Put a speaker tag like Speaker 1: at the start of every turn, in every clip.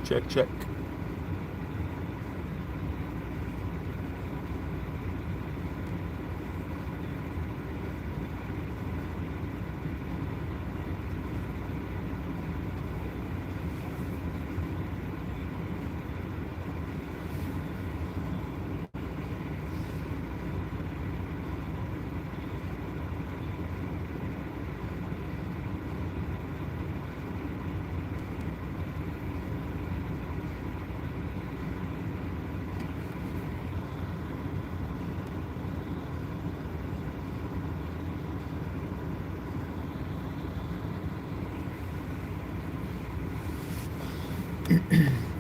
Speaker 1: Check, check.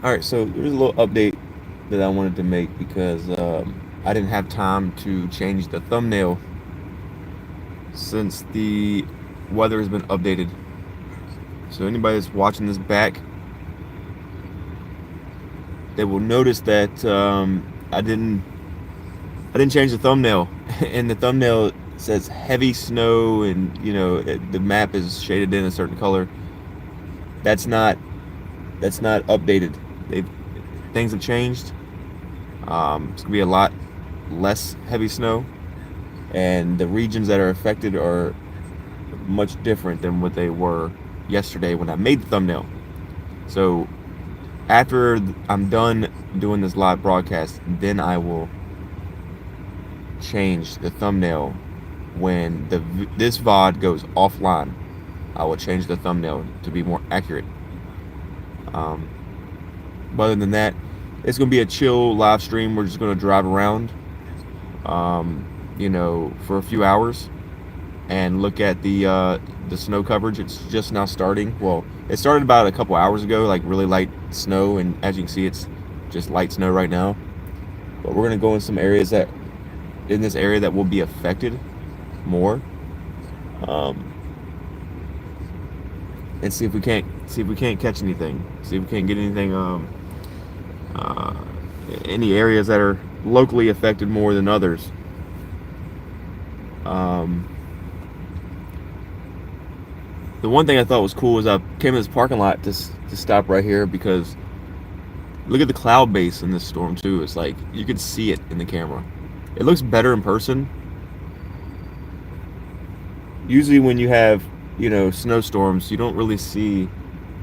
Speaker 1: All right, so there's a little update that I wanted to make because I didn't have time to change the thumbnail since the weather has been updated. So anybody that's watching this back, they will notice that I didn't change the thumbnail, and the thumbnail says heavy snow, and the map is shaded in a certain color. That's not updated. They've Things have changed. It's gonna be a lot less heavy snow, and the regions that are affected are much different than what they were yesterday when I made the thumbnail. So after I'm done doing this live broadcast, then I will change the thumbnail. When this VOD goes offline, I will change the thumbnail to be more accurate. Um, but other than that, it's gonna be a chill live stream. We're just gonna drive around, for a few hours and look at the snow coverage. It's just now starting. Well, it started about a couple hours ago, like really light snow, and as you can see, it's just light snow right now. But we're gonna go in some areas in this area that will be affected more, um, and see if we can't catch anything. See if we can't get anything. Uh, any areas that are locally affected more than others. Um, the one thing I thought was cool is I came in this parking lot to stop right here because look at the cloud base in this storm too. It's like you can see it in the camera. It looks better in person. Usually when you have snowstorms, you don't really see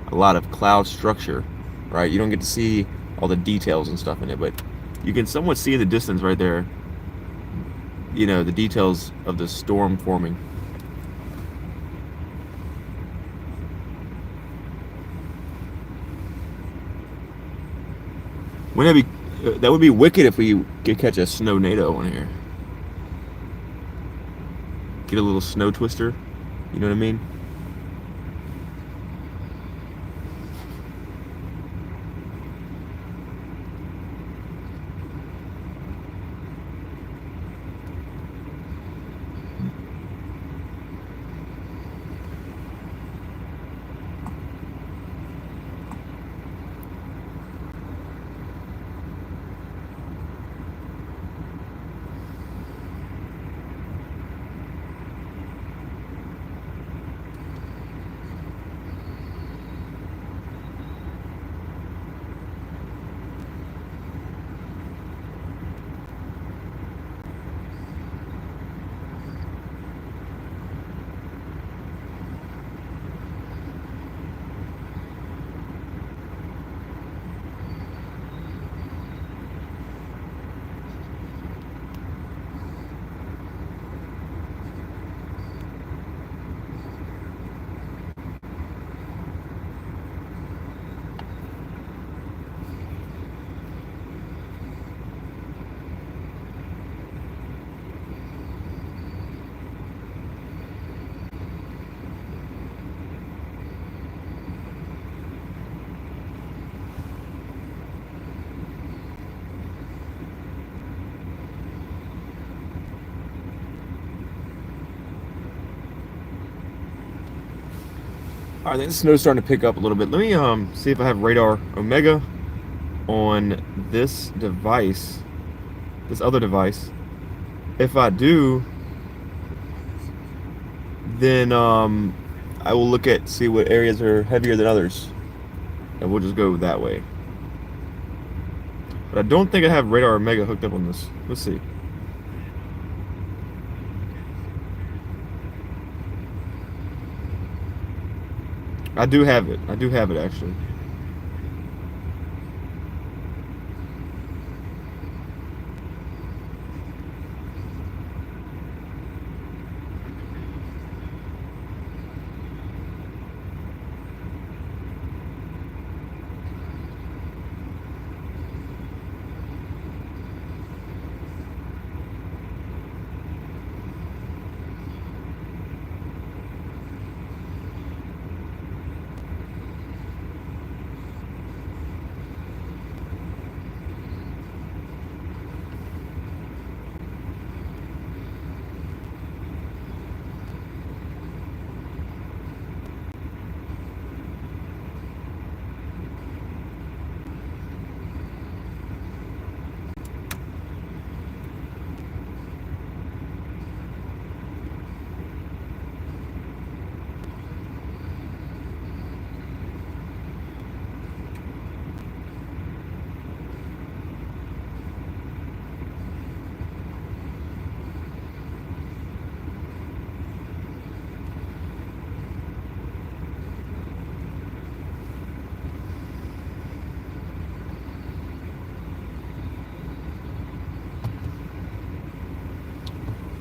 Speaker 1: a lot of cloud structure, right? You don't get to see all the details and stuff in it, but you can somewhat see in the distance right there, the details of the storm forming. That would be wicked if we could catch a snow NATO on here. Get a little snow twister, you know what I mean? All right, I think the snow's starting to pick up a little bit. Let me see if I have radar Omega on this device, this other device. If I do, then I will see what areas are heavier than others, and we'll just go that way. But I don't think I have Radar Omega hooked up on this. Let's see. I do have it. I do have it actually.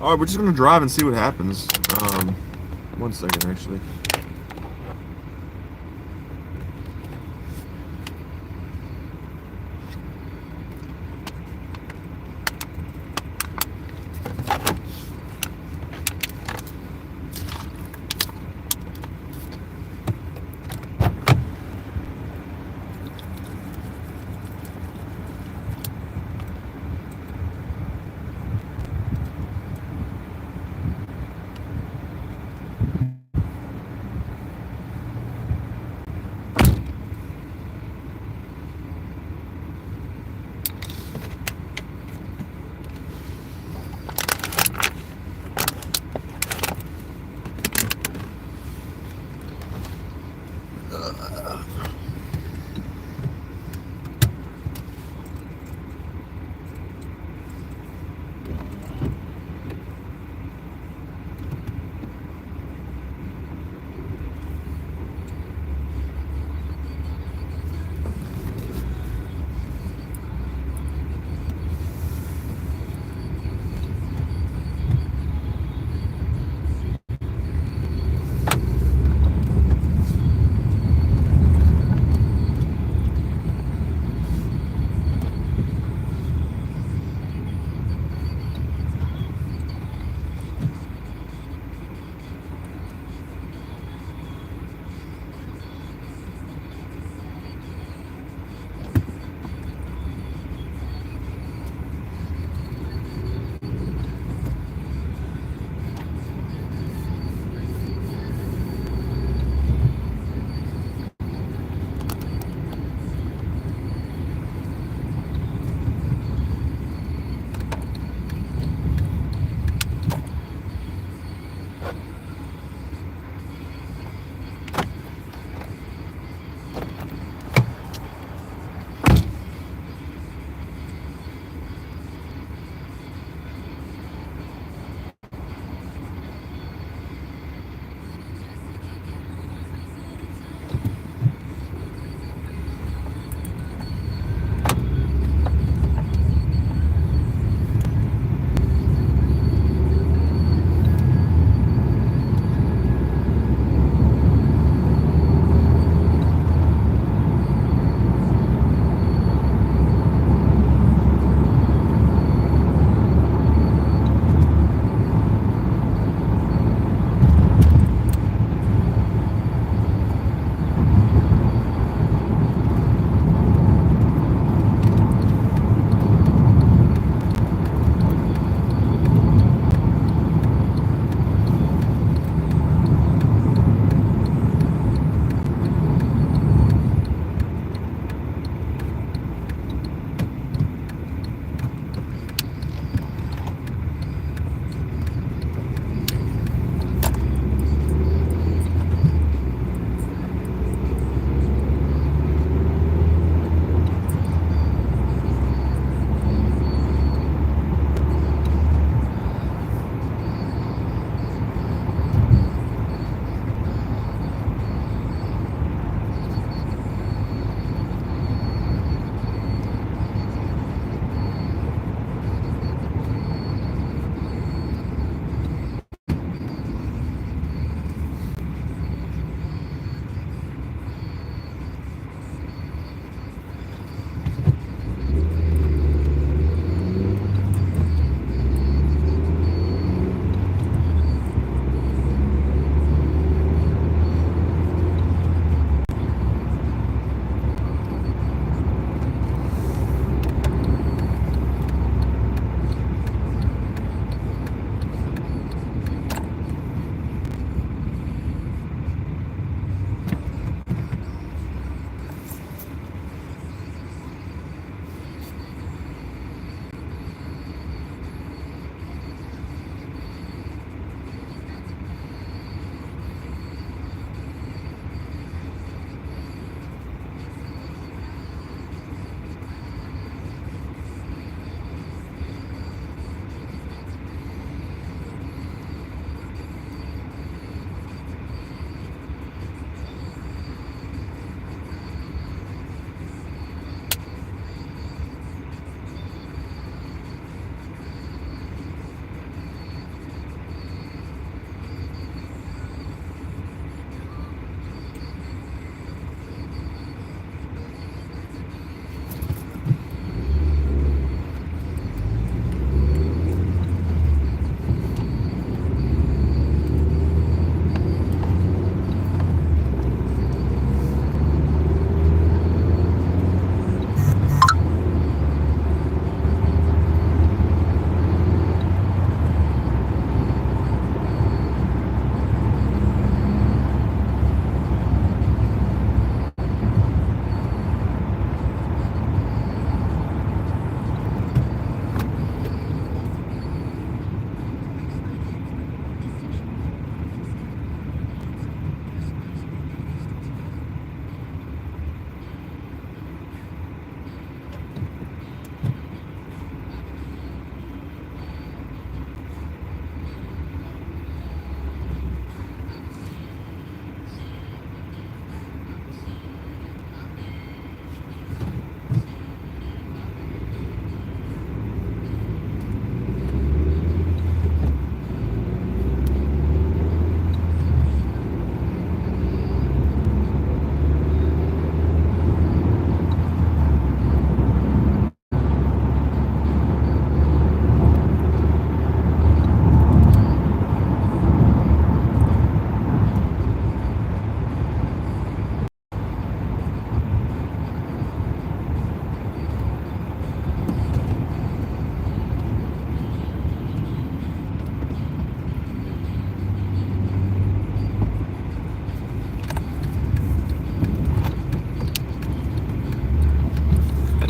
Speaker 1: All right, we're just gonna drive and see what happens. 1 second, actually.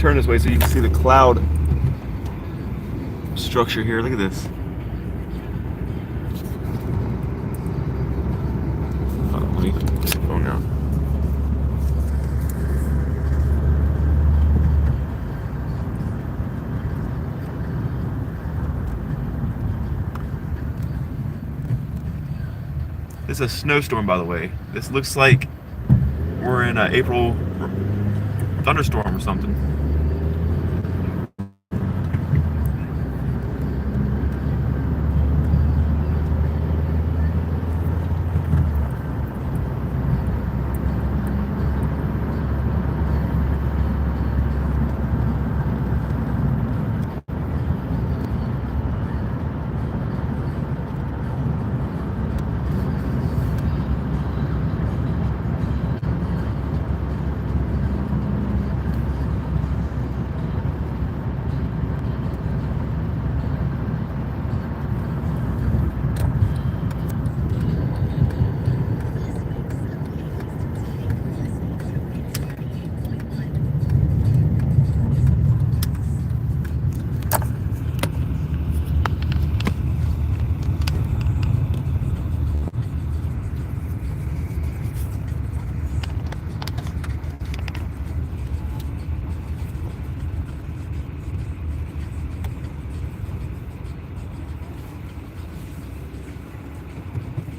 Speaker 1: turn this way so you can see the cloud structure here. Look at this. Hold on, let me put the phone down. It's a snowstorm, by the way. This looks like we're in an April thunderstorm or something.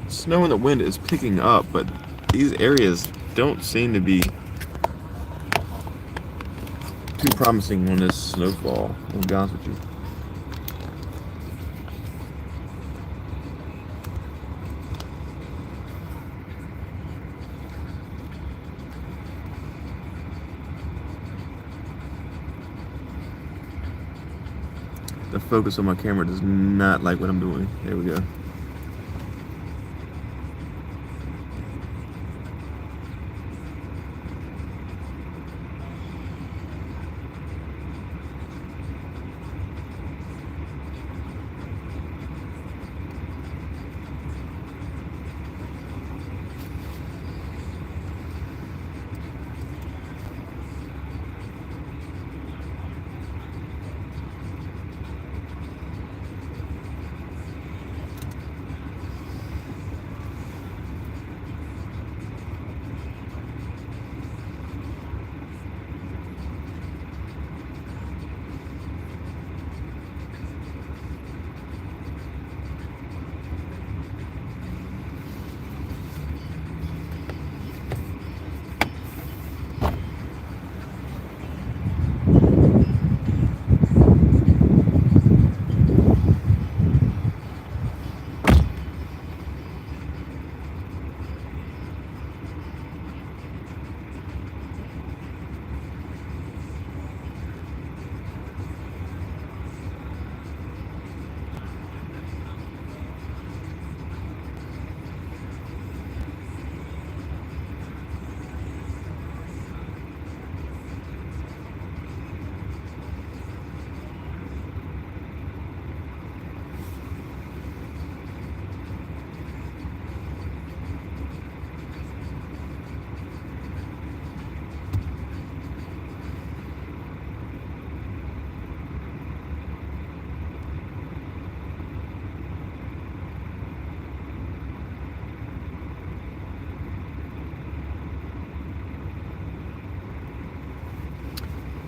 Speaker 1: Snow and the wind is picking up, but these areas don't seem to be too promising on this snowfall, I'll be honest with you. The focus on my camera does not like what I'm doing. There we go.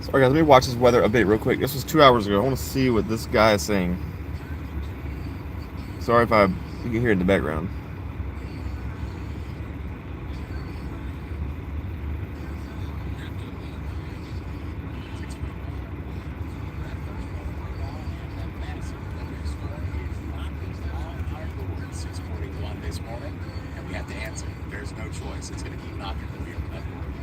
Speaker 1: Sorry guys, let me watch this weather update real quick. This was 2 hours ago. I want to see what this guy is saying. Sorry if you can hear it in the background.
Speaker 2: There's no choice. It's going to keep knocking the wheel.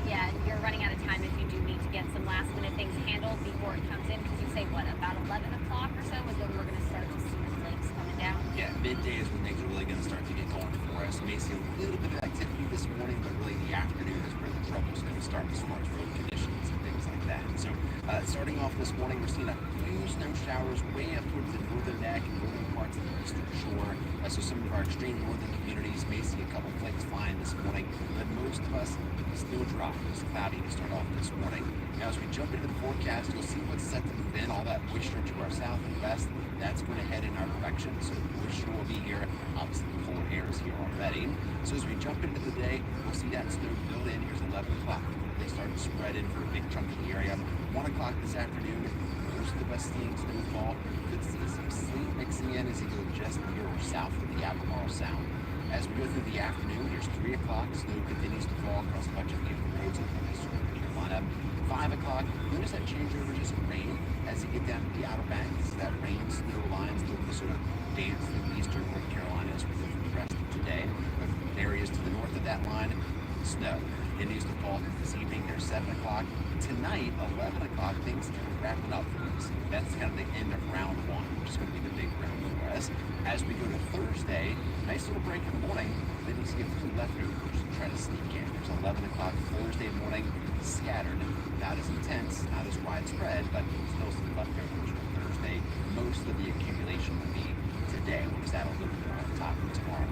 Speaker 3: Yeah, and you're running out of time if you do need to get some last minute things handled before it comes in, because you say, what, about 11 o'clock or so is when we're going to start to see the flakes coming down?
Speaker 2: Yeah, midday is when things are really going to start to get going for us. We may see a little bit of activity this morning, but really the afternoon is where the trouble's going to start as far as road conditions and things like that. So Starting off this morning, we're seeing a few snow showers way up towards the northern neck and northern parts of the eastern shore. So some of our extreme northern communities may see a couple flakes flying this morning, but most of us still dry. It's cloudy to start off this morning. Now, as we jump into the forecast, you'll see what's set to move in. All that moisture to our south and west, that's going to head in our direction. So the moisture will be here. Obviously, the polar air is here already. So as we jump into the day, we'll see that snow build in. Here's 11 o'clock. They start to spread in for a big chunk of the area. 1 o'clock this afternoon, most of us seeing snowfall. Could see some sleet mixing in as you go just near or south of the Albemarle Sound. As we go through the afternoon, here's 3 o'clock. Snow continues to fall across much of the roads in eastern North Carolina. 5 o'clock, notice that change over to some rain as you get down to the Outer Banks. That rain snow line still sort of dance through eastern North Carolina as we go through the rest of today. But areas to the north of that line, snow continues to fall this evening. There's 7 o'clock. Tonight, 11 o'clock, things start wrapping up for us. That's kind of the end of round one, which is going to be the big round for us. As we go to Thursday, nice little break in the morning. Then you see a few leftovers try to sneak in. There's 11 o'clock Thursday morning, scattered. Not as intense, not as widespread, but still some leftovers for Thursday. Most of the accumulation will be today. We'll just add a little more on top of tomorrow.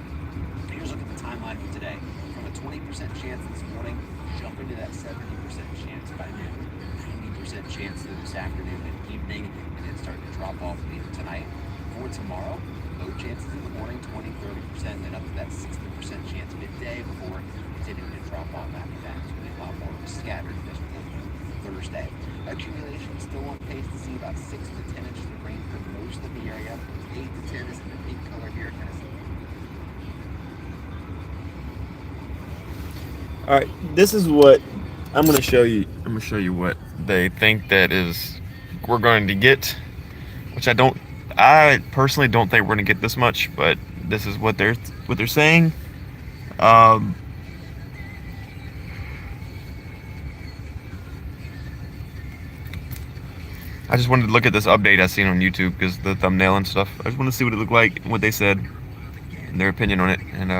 Speaker 2: Here's a look at the timeline for today. From a 20% chance this morning, jump into that 70% chance by noon. 90% chance this afternoon and evening, and then start to drop off later tonight. For tomorrow, low chances in the morning, 20-30%, then up to that 60% chance midday before continuing to drop off after that. It's going to be a lot more scattered as we go through Thursday. Accumulation still on pace to see about 6 to 10 inches of rain for most of the area. 8 to 10 is in the pink color here, kind of.
Speaker 1: All right, this is what I'm going to show you. I'm going to show you what they think that is we're going to get, which I personally don't think we're going to get this much, but this is what they're saying. I just wanted to look at this update I seen on YouTube because the thumbnail and stuff. I just want to see what it looked like, what they said, and their opinion on it, and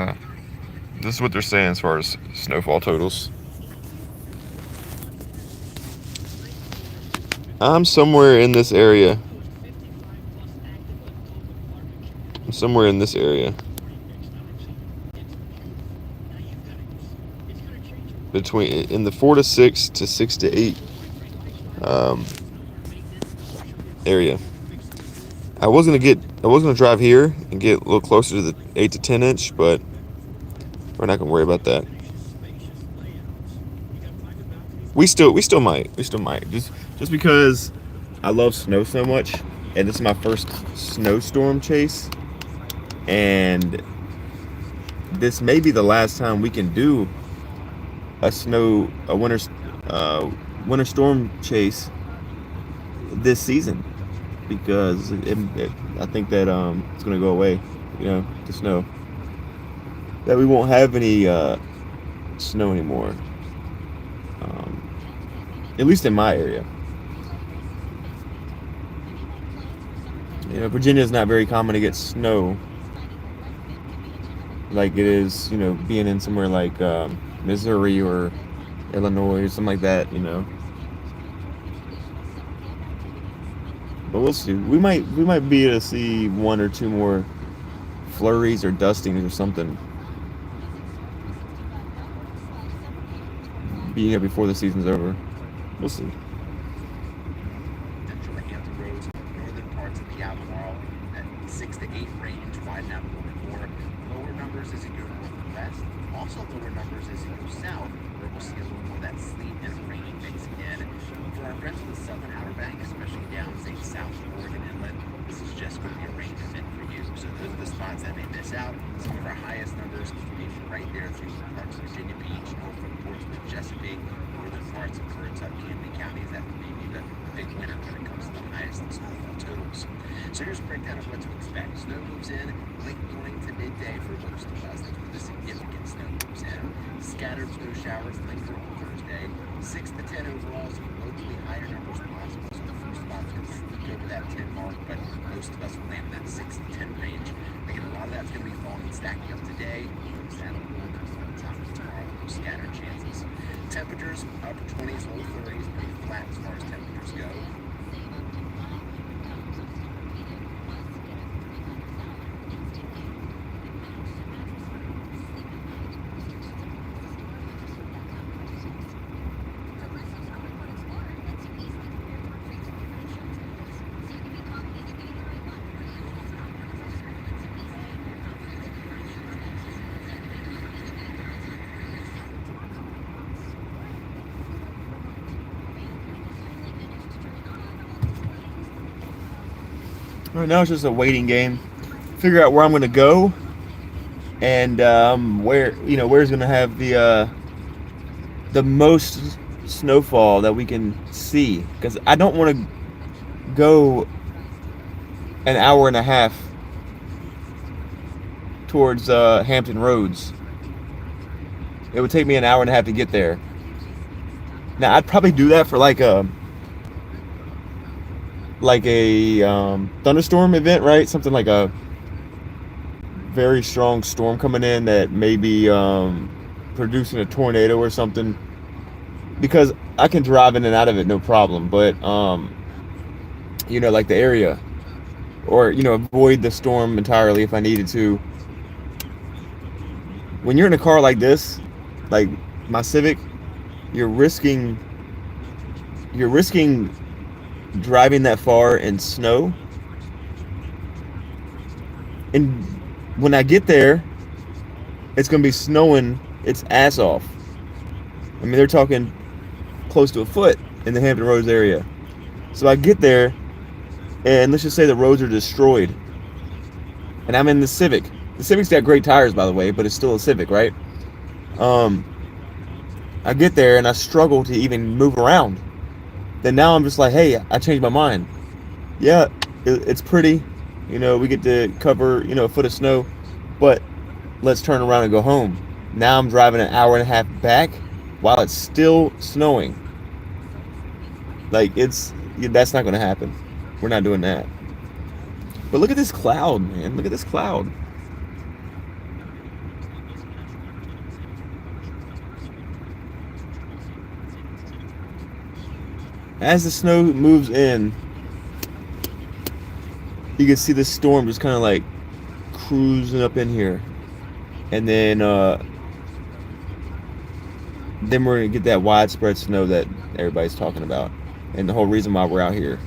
Speaker 1: this is what they're saying as far as snowfall totals. I'm somewhere in this area. Between in the 4 to 6 to 6 to 8 area. I was gonna drive here and get a little closer to the 8 to 10 inch, but we're not gonna worry about that. We still might. Just because I love snow so much, and this is my first snowstorm chase, and this may be the last time we can do a winter storm chase this season, because I think that it's gonna go away, the snow. That we won't have any snow anymore, at least in my area. Virginia is not very common to get snow like it is, being in somewhere like Missouri or Illinois or something like that, But we'll see. We might be able to see 1 or 2 more flurries or dustings or something be here before the season's over. We'll see.
Speaker 2: Central Hampton roads, northern parts of the Albemarle, at 6 to 8 range, widen out a little bit more. Lower numbers as you go northwest. Also lower numbers as you go south, where we'll see a little more of that sleet and rain mixing in. For our friends on the southern Outer Banks, especially down, say, south of Oregon Inlet, this is just going to be a rain event for you. So those are the spots that may miss out. Some of our highest numbers will be right there through parts of Virginia Beach, Norfolk, Portsmouth, Chesapeake, northern parts of Currituck, Camden counties. That may be the big winner when it comes to the highest snowfall totals. So here's a breakdown of what to expect. Snow moves in late morning to midday for most of us. That's where the significant snow moves in. Scattered snow showers linger on Thursday. 6 to 10 overall, so locally higher numbers possible. So the first spot's going to sneak over that 10 mark, but most of us will land in that 6 to 10 range. Again, a lot of that's going to be falling and stacking up today. Saddle on top of tomorrow, those scattered chances. Temperatures upper 20s, low 30s, pretty flat as far as temperatures years ago.
Speaker 1: Right now it's just a waiting game. Figure out where I'm gonna go, and where's gonna have the most snowfall that we can see. Because I don't want to go an hour and a half towards Hampton Roads. It would take me an hour and a half to get there. Now I'd probably do that for like a thunderstorm event, right? Something like a very strong storm coming in that may be producing a tornado or something, because I can drive in and out of it no problem. But like the area, or avoid the storm entirely if I needed to. When you're in a car like this, like my Civic, you're risking driving that far in snow. And when I get there, it's gonna be snowing its ass off. I mean, they're talking close to a foot in the Hampton Roads area. So I get there, and let's just say the roads are destroyed, and I'm in the Civic. The Civic's got great tires, by the way, but it's still a Civic, right? I get there and I struggle to even move around. Then now I'm just like, hey, I changed my mind. Yeah, it's pretty. We get to cover, a foot of snow, but let's turn around and go home. Now I'm driving an hour and a half back while it's still snowing. Like, that's not going to happen. We're not doing that. But look at this cloud, man. Look at this cloud. As the snow moves in, you can see the storm just kind of like cruising up in here. And then we're going to get that widespread snow that everybody's talking about. And the whole reason why we're out here.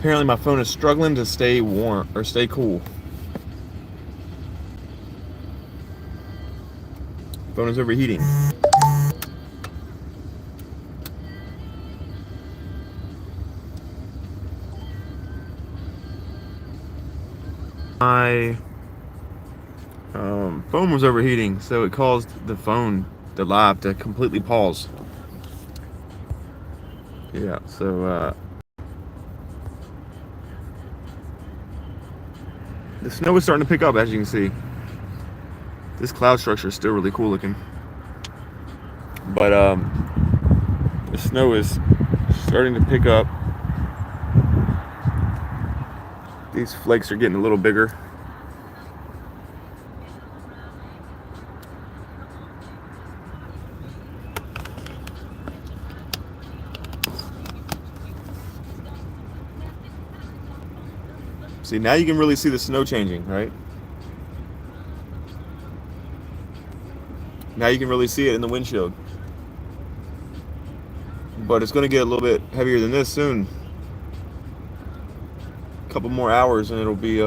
Speaker 1: Apparently my phone is struggling to stay warm or stay cool. Phone is overheating. My phone was overheating, so it caused the live, to completely pause. Yeah, so the snow is starting to pick up, as you can see. This cloud structure is still really cool looking, but the snow is starting to pick up. These flakes are getting a little bigger. See, now you can really see the snow changing, right? Now you can really see it in the windshield. But it's going to get a little bit heavier than this soon. A couple more hours and it'll be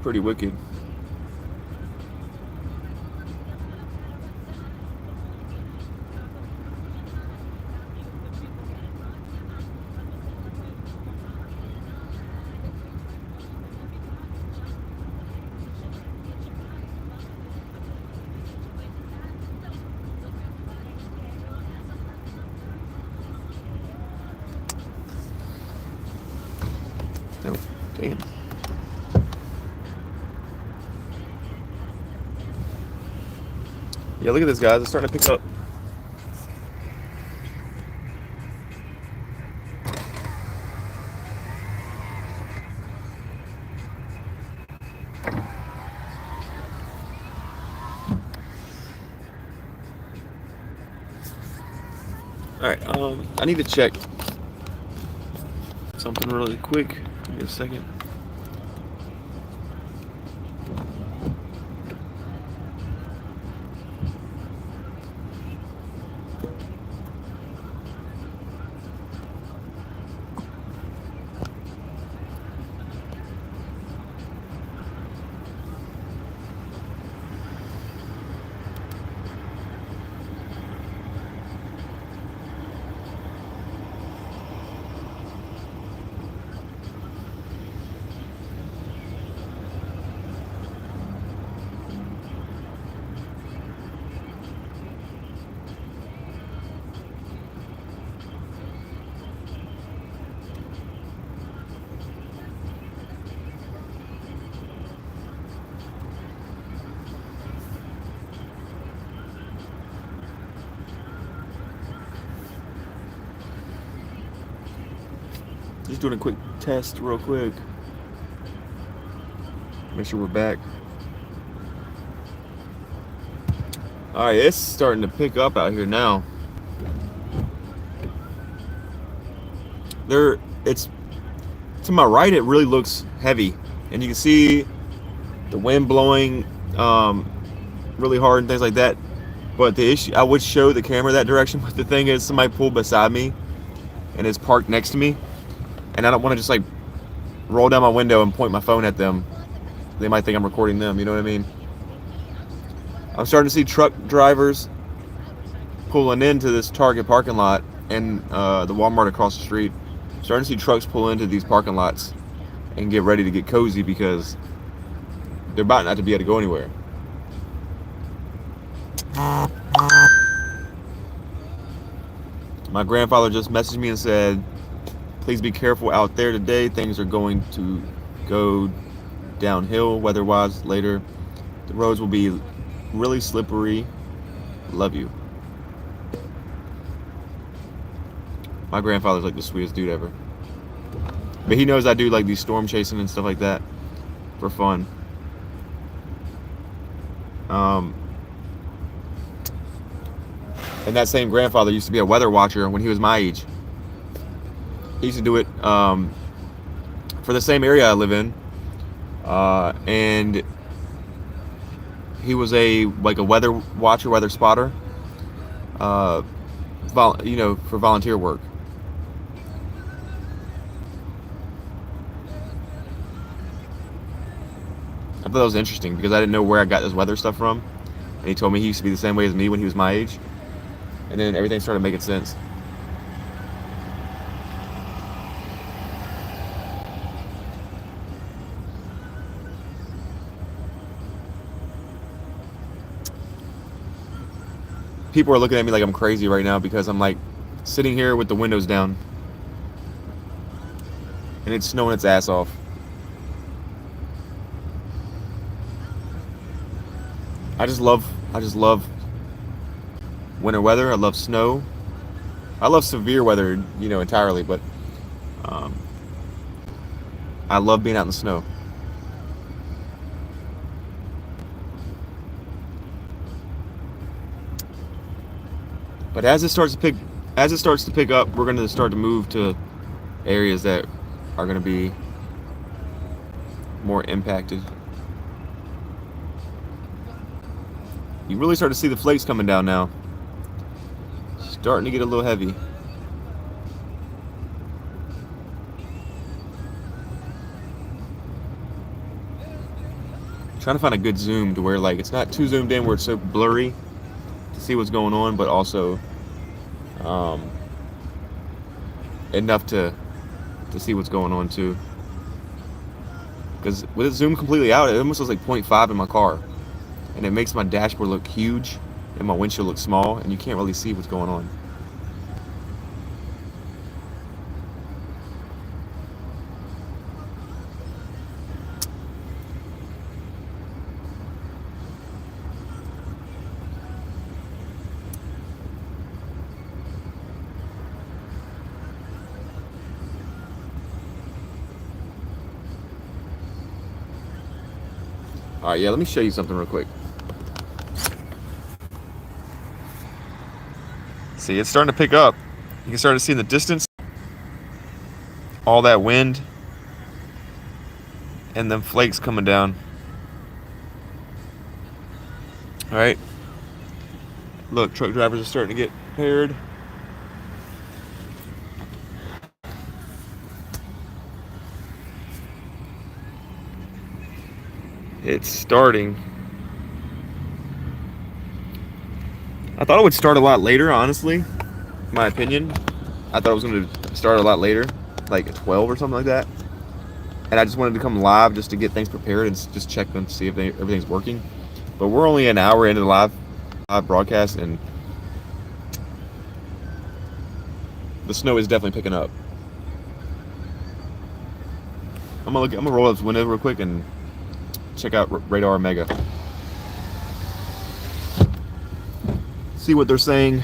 Speaker 1: pretty wicked. Oh, damn. Yeah, look at this, guys. It's starting to pick up. Alright, I need to check something really quick. Give me a second. Just doing a quick test real quick. Make sure we're back. Alright, it's starting to pick up out here now. It's to my right, it really looks heavy. And you can see the wind blowing really hard and things like that. But the issue, I would show the camera that direction, but the thing is, somebody pulled beside me and is parked next to me. And I don't want to just like roll down my window and point my phone at them. They might think I'm recording them, you know what I mean? I'm starting to see truck drivers pulling into this Target parking lot and the Walmart across the street. Starting to see trucks pull into these parking lots and get ready to get cozy because they're about not to be able to go anywhere. My grandfather just messaged me and said, please be careful out there today. Things are going to go downhill weather-wise later. The roads will be really slippery. Love you. My grandfather's like the sweetest dude ever. But he knows I do like these storm chasing and stuff like that for fun. And that same grandfather used to be a weather watcher when he was my age. He used to do it for the same area I live in. And he was a weather watcher, weather spotter, for volunteer work. thought that was interesting because I didn't know where I got this weather stuff from. And he told me he used to be the same way as me when he was my age. And then everything started making sense. People are looking at me like I'm crazy right now because I'm like sitting here with the windows down and it's snowing its ass off. I just love winter weather. I love snow. I love severe weather, entirely, but I love being out in the snow. But as it starts to pick up, we're going to start to move to areas that are going to be more impacted. You really start to see the flakes coming down now. Starting to get a little heavy. Trying to find a good zoom to where like it's not too zoomed in where it's so blurry to see what's going on, but also enough to see what's going on too. Because with it zoomed completely out, it almost looks like 0.5 in my car, and it makes my dashboard look huge and my windshield look small, and you can't really see what's going on. All right, yeah, let me show you something real quick. See, it's starting to pick up. You can start to see in the distance all that wind and then flakes coming down. All right. Look, truck drivers are starting to get paired. It's starting. I thought it would start a lot later, honestly. In my opinion. I thought it was going to start a lot later, like at 12 or something like that. And I just wanted to come live just to get things prepared and just check and see if everything's working. But we're only an hour into the live broadcast, and the snow is definitely picking up. I'm gonna roll up this window real quick and check out Radar Mega. See what they're saying.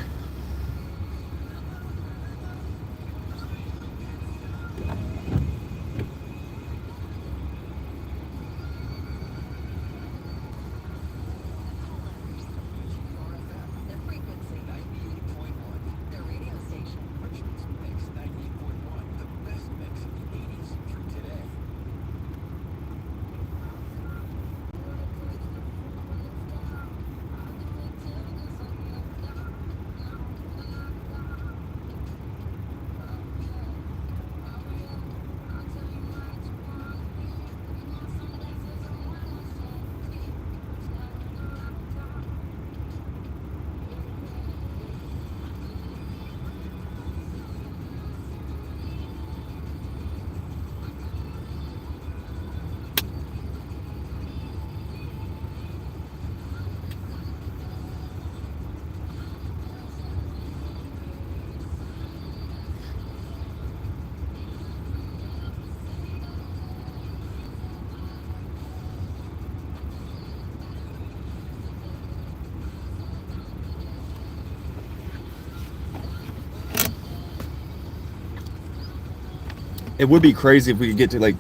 Speaker 1: It would be crazy if we could get to like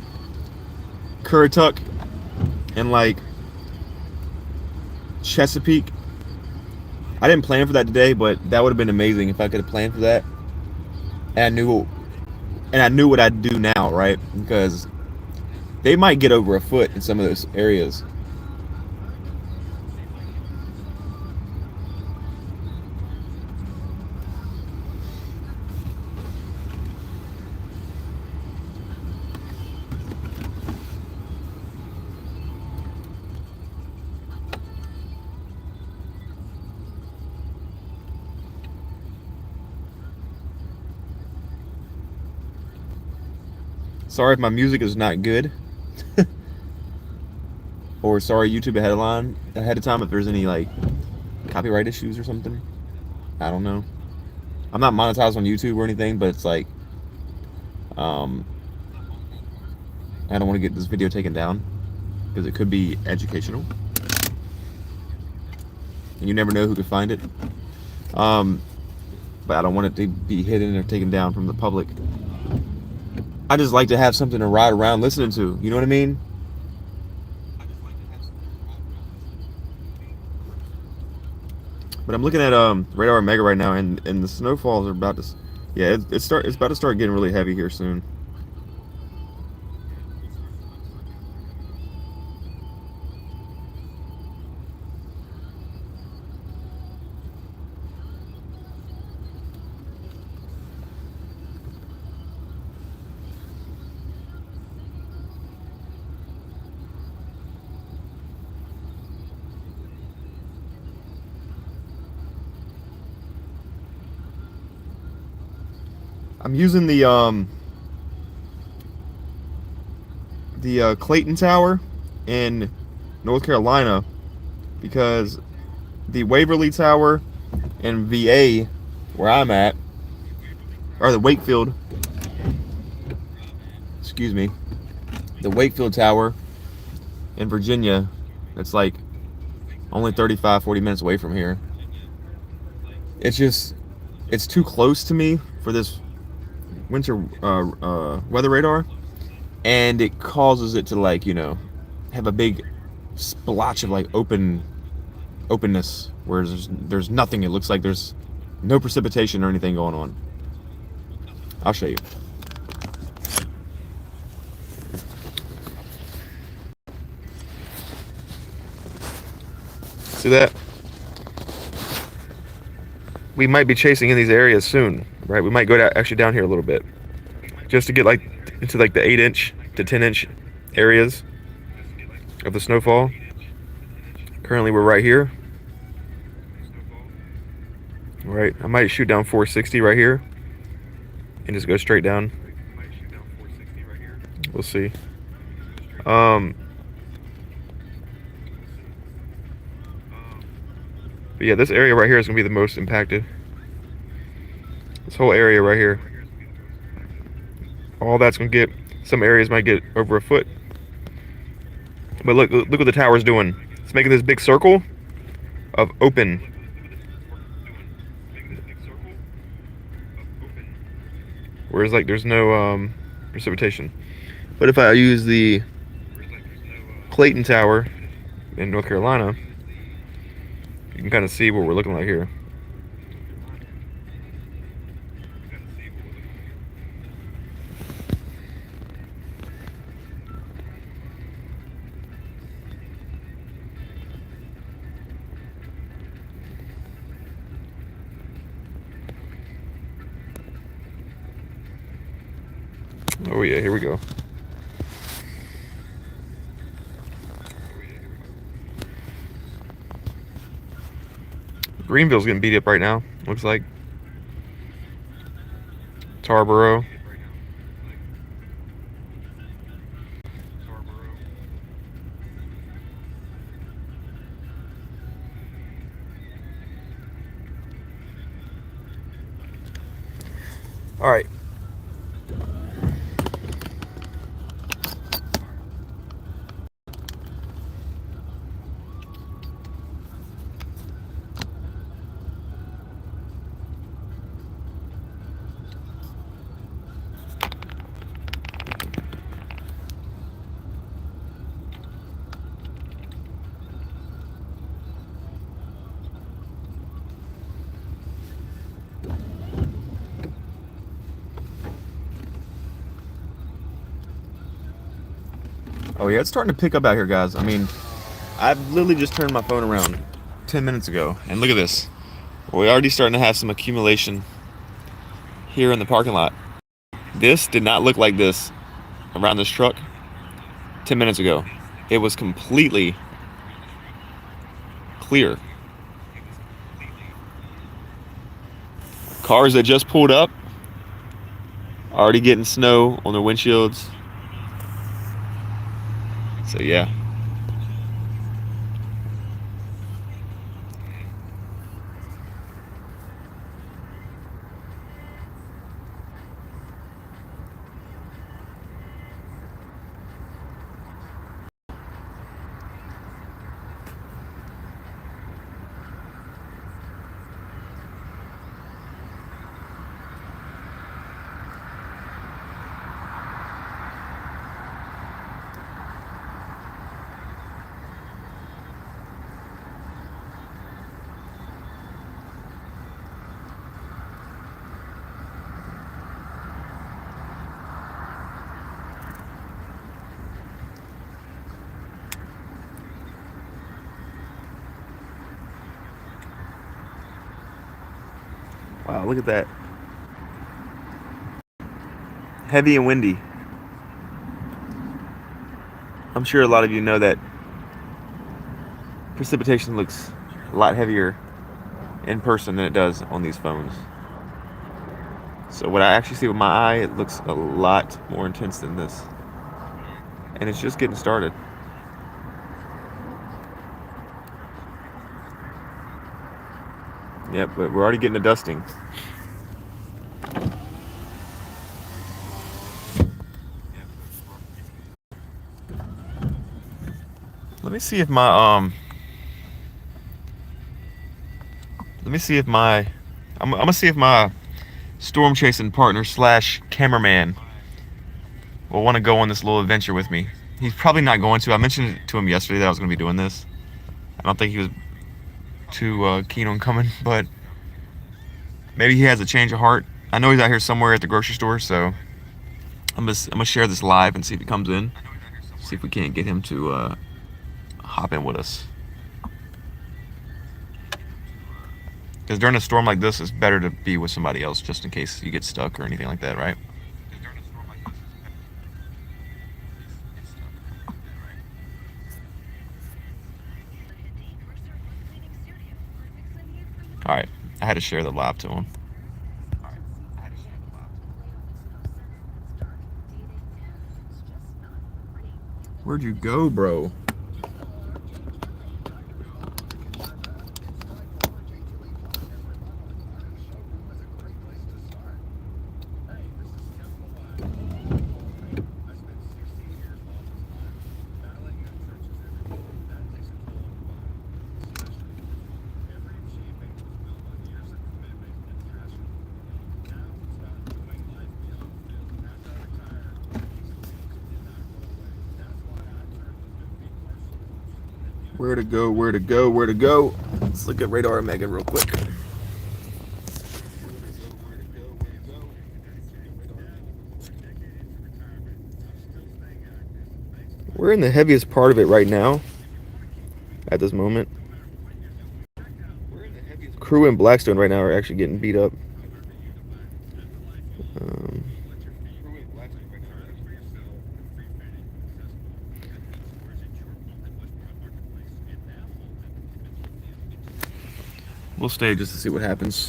Speaker 1: Currituck and like Chesapeake. I didn't plan for that today, but that would have been amazing if I could have planned for that. And I knew what I'd do now, right? Because they might get over a foot in some of those areas. Sorry if my music is not good. Or sorry YouTube ahead of time if there's any like copyright issues or something. I don't know. I'm not monetized on YouTube or anything, but it's like I don't want to get this video taken down because it could be educational. And you never know who could find it. But I don't want it to be hidden or taken down from the public. I just like to have something to ride around listening to. You know what I mean? But I'm looking at Radar Omega right now, and the snowfalls are about to, yeah, it's about to start getting really heavy here soon. I'm using the Clayton Tower in North Carolina because the Waverly Tower in VA, where I'm at, or the Wakefield, excuse me, the Wakefield Tower in Virginia, it's like only 35-40 minutes away from here. It's too close to me for this winter weather radar, and it causes it to, like, you know, have a big splotch of like openness where there's nothing. It looks like there's no precipitation or anything going on. I'll show you. See that? We might be chasing in these areas soon, right? We might go actually down here a little bit just to get like into like the 8-inch to 10-inch areas of the snowfall. Currently we're right here. Right, I might shoot down 460 right here and just go straight down. We'll see. But yeah, this area right here is gonna be the most impacted. This whole area right here. All that's gonna get, some areas might get over a foot. But look what the tower's doing. It's making this big circle of open. Whereas like there's no precipitation. But if I use the Clayton Tower in North Carolina, you can kind of see what we're looking like here. Oh yeah, here we go. Greenville's getting beat up right now, looks like. Tarboro. All right. Oh yeah, it's starting to pick up out here, guys. I mean, I've literally just turned my phone around 10 minutes ago, and look at this. We're already starting to have some accumulation here in the parking lot. This did not look like this around this truck 10 minutes ago. It was completely clear. Cars that just pulled up already getting snow on their windshields. So yeah. Wow, look at that. Heavy and windy. I'm sure a lot of you know that precipitation looks a lot heavier in person than it does on these phones. So what I actually see with my eye, it looks a lot more intense than this. And it's just getting started. Yep, but we're already getting a dusting. Let me see if my I'm gonna see if my storm chasing partner / cameraman will want to go on this little adventure with me. He's probably not going to. I mentioned to him yesterday that I was going to be doing this. I don't think he was too keen on coming, but maybe he has a change of heart. I know he's out here somewhere at the grocery store, so I'm gonna share this live and see if he comes in. See if we can't get him to hop in with us. Because during a storm like this, it's better to be with somebody else just in case you get stuck or anything like that, right? All right, I had to share the live to him. Where'd you go, bro? Where to go, where to go, where to go. Let's look at Radar Omega real quick. We're in the heaviest part of it right now, at this moment. Crew and Blackstone right now are actually getting beat up. We'll stay just to see what happens.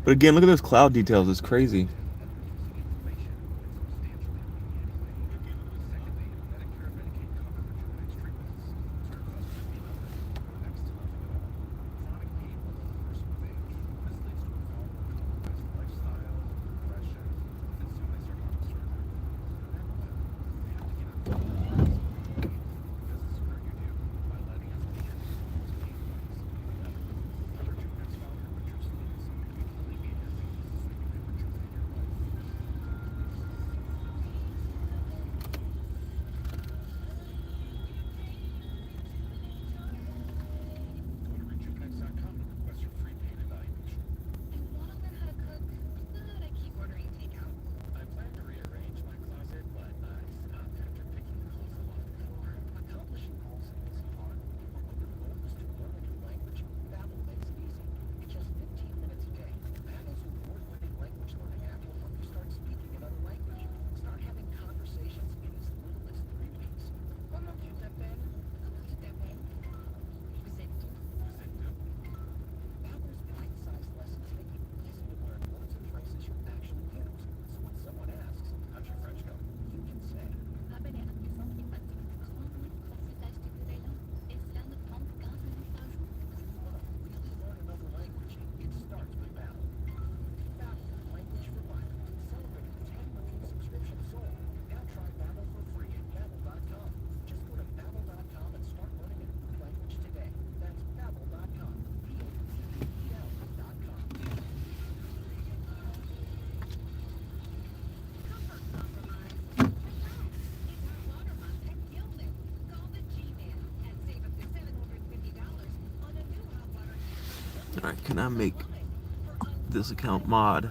Speaker 1: But again, look at those cloud details. It's crazy. can I make this account mod?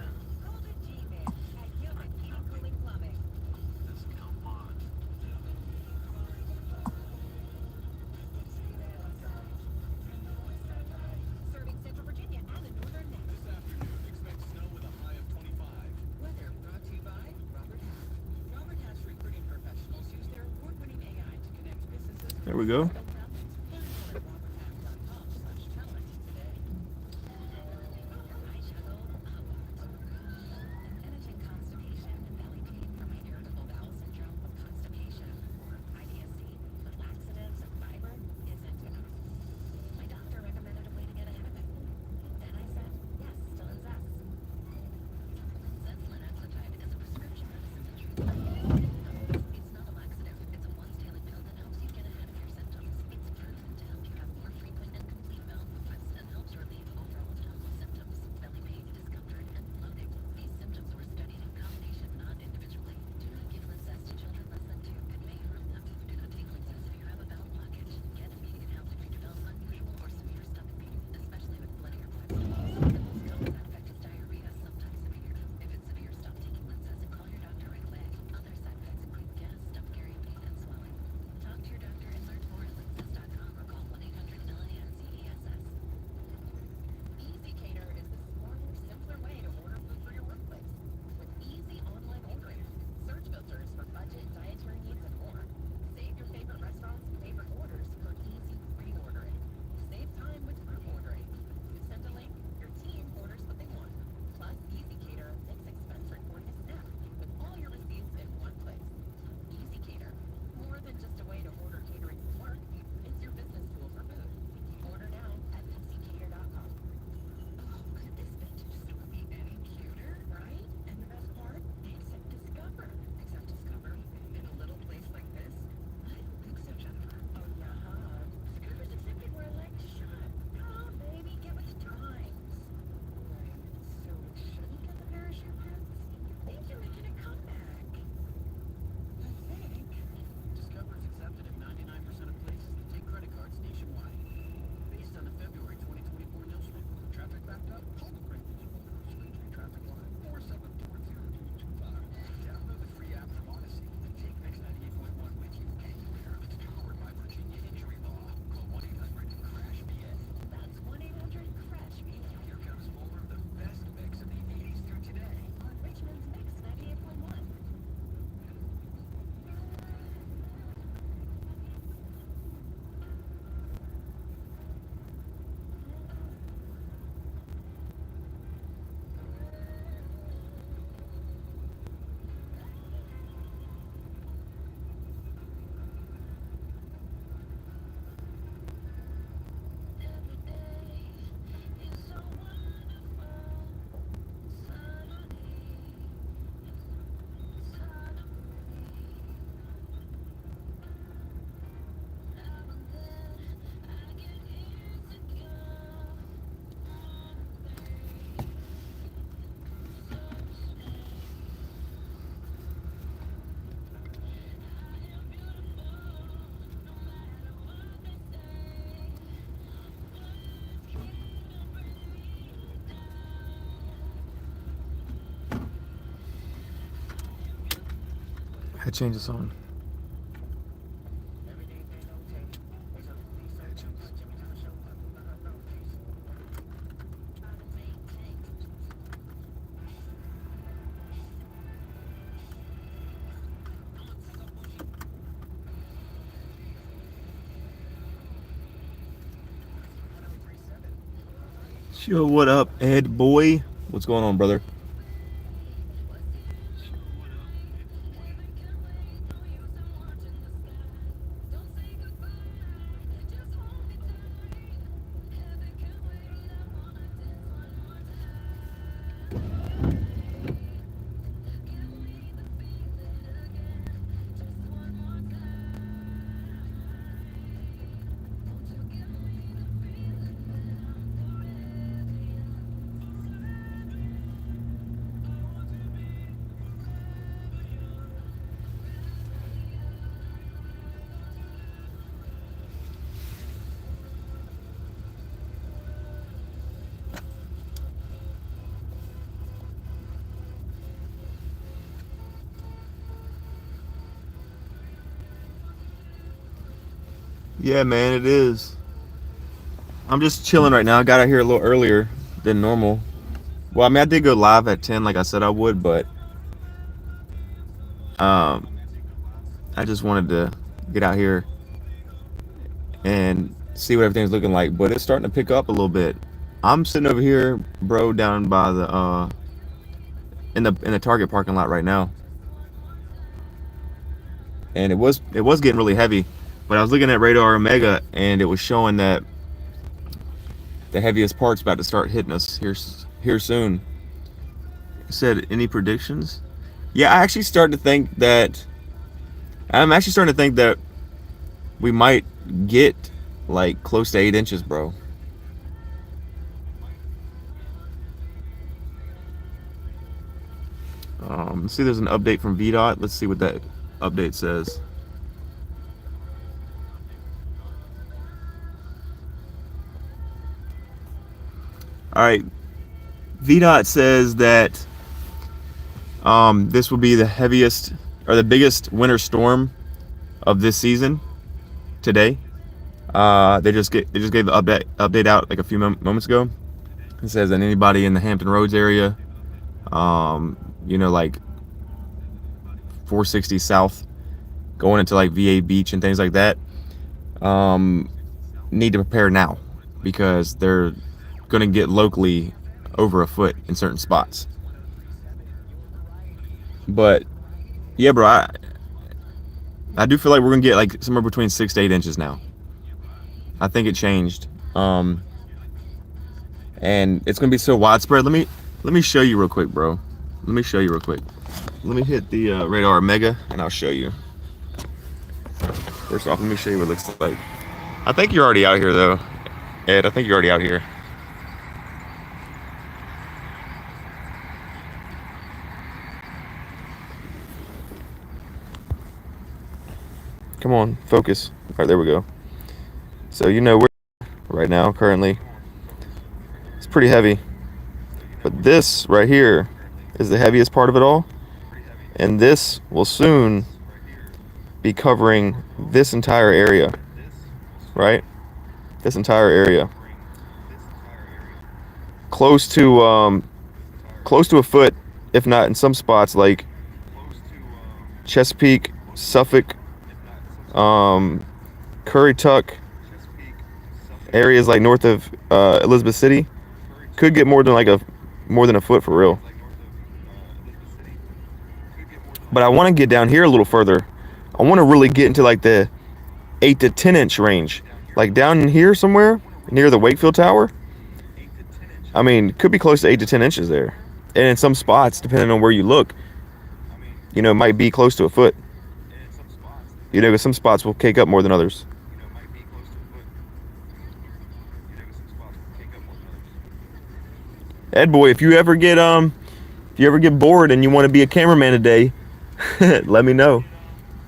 Speaker 4: Serving Central Virginia and the northern neck.
Speaker 5: This afternoon, expect snow with a high of 25.
Speaker 4: Weather brought to you by Robert Half. Robert Half's recruiting professionals use their award-winning AI to connect businesses.
Speaker 1: There we go.
Speaker 4: Managing constipation and belly pain from my irritable bowel syndrome with constipation or IBS-C with laxatives and fiber isn't enough. My doctor recommended a way to get ahead of it. Then I said, yes, still in Zest. Zest Linaclotide is a prescription medicine that treats It's not a laxative. It's a once-daily pill that helps you get ahead of your symptoms. It's proven to help you have more frequent and complete bowel movements and helps relieve overall abdominal symptoms, belly pain, discomfort, and bloating. These symptoms were studied in combination, not individually. Do not give Linzess to children less than 2. It may harm them. Do not take Linzess if you have a bowel blockage. Get immediate help if you develop unusual or severe stomach pain, especially with bloody or black stool. Some of the most common side effect is diarrhea, sometimes severe. If it's severe, stop taking Linzess and call your doctor right away. Other side effects include gas, stomach carrying pain, and swelling. Talk to your doctor and learn more at linzess.com or call 1-800-LINZESS. Easy Cater is the smarter, simpler way to order food for your workplace. With easy online ordering, search filters for budget, dietary needs, and more. Save your favorite restaurants and favorite orders for easy pre-ordering. Save time with group ordering. You send a link, your team orders what they want. Plus, Easy Cater makes expense reporting a snap with all your receipts in one place. Easy Cater, more than just a way to order catering from work, it's your business tool for food. Order now at easycater.com. Oh, could this vintage store be any cuter, right? And the best part, they said Discover. Except Discover in a little place like this? I don't think so, Jennifer. Oh, yeah. Discover's exactly where I like to shop. Oh, baby, get with the times. Right. So we shouldn't get the parachute pants? They can make it a comeback. I think.
Speaker 5: Discover is accepted in 99% of places that take credit cards nationwide. Based on the February 2024 news report, traffic backed up, call the Great Wall Street Traffic Line 4740225. Download the free app from Odyssey and take Mix 98.1 with you anywhere. It's powered by Virginia Injury Law. Call 1-800-CRASH-VA.
Speaker 4: That's 1-800-CRASH-VA.
Speaker 5: Here comes more of the best mix of the 80s through today.
Speaker 4: On Richmond's Mix 98.1. Every day is so wonderful. Suddenly, it's hard to breathe. Now and then, I get insecure.
Speaker 1: I changed the song.
Speaker 5: Every day they don't take. There's a police search on Jimmy John show up on the unknown case.
Speaker 4: Try to maintain.
Speaker 1: Yo, what up, Ed boy? What's going on, brother? Yeah, man, it is. I'm just chilling right now. I got out here a little earlier than normal. Well, I mean, I did go live at 10 like I said I would, but um, I just wanted to get out here and see what everything's looking like. But it's starting to pick up a little bit. I'm sitting over here, bro, down by the in the Target parking lot right now, and it was getting really heavy. But I was looking at Radar Omega, and it was showing that the heaviest part's about to start hitting us here soon. It said, any predictions? Yeah, I'm actually starting to think that we might get like close to 8 inches, bro. Let's see, there's an update from VDOT. Let's see what that update says. All right, VDOT says that this will be the heaviest or the biggest winter storm of this season today. They just gave the update out like a few moments ago. It says that anybody in the Hampton Roads area, you know, like 460 South, going into like VA Beach and things like that, need to prepare now because they're going to get locally over a foot in certain spots. But yeah, bro, I do feel like we're gonna get like somewhere between 6 to 8 inches now. I think it changed, and it's gonna be so widespread. Let me show you real quick, bro. Let me show you real quick. Let me hit the Radar Omega, and I'll show you. First off, let me show you what it looks like. I think you're already out here, though, Ed. I think you're already out here. Come on, focus. All right, there we go. So you know we're right now currently. It's pretty heavy, but this right here is the heaviest part of it all, and this will soon be covering this entire area, right? This entire area, close to a foot, if not in some spots like Chesapeake, Suffolk, Currituck, areas like north of Elizabeth City, could get more than a foot for real. But I want to get down here a little further. I want to really get into like the 8 to 10 inch range, like down in here somewhere near the Wakefield Tower. I mean, could be close to 8 to 10 inches there, and in some spots, depending on where you look, you know, it might be close to a foot. You know, because some spots will cake up more than others. Ed boy, if you ever get bored and you want to be a cameraman today, let me know.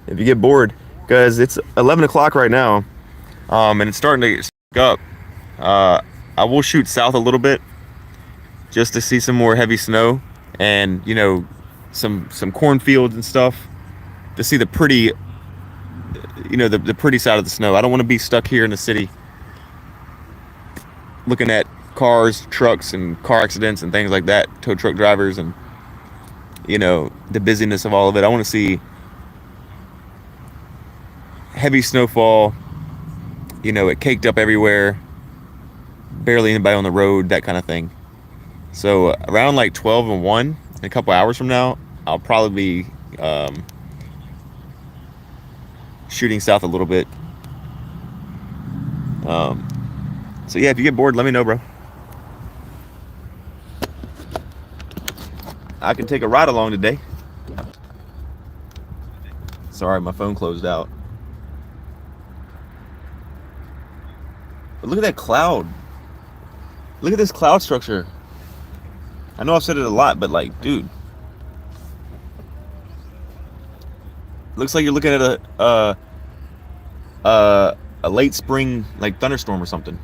Speaker 1: If you get bored, because it's 11 o'clock right now, and it's starting to get up. I will shoot south a little bit just to see some more heavy snow and, you know, some cornfields and stuff, to see the pretty, you know, the pretty side of the snow. I don't want to be stuck here in the city looking at cars, trucks, and car accidents and things like that, tow truck drivers, and, you know, the busyness of all of it. I want to see heavy snowfall, you know, it caked up everywhere, barely anybody on the road, that kind of thing. So around like 12 and 1, in a couple hours from now, I'll probably be shooting south a little bit. So yeah, if you get bored, let me know, bro. I can take a ride along today. Sorry, my phone closed out. But look at that cloud. Look at this cloud structure. I know I've said it a lot, but like, dude, looks like you're looking at a late spring like thunderstorm or something.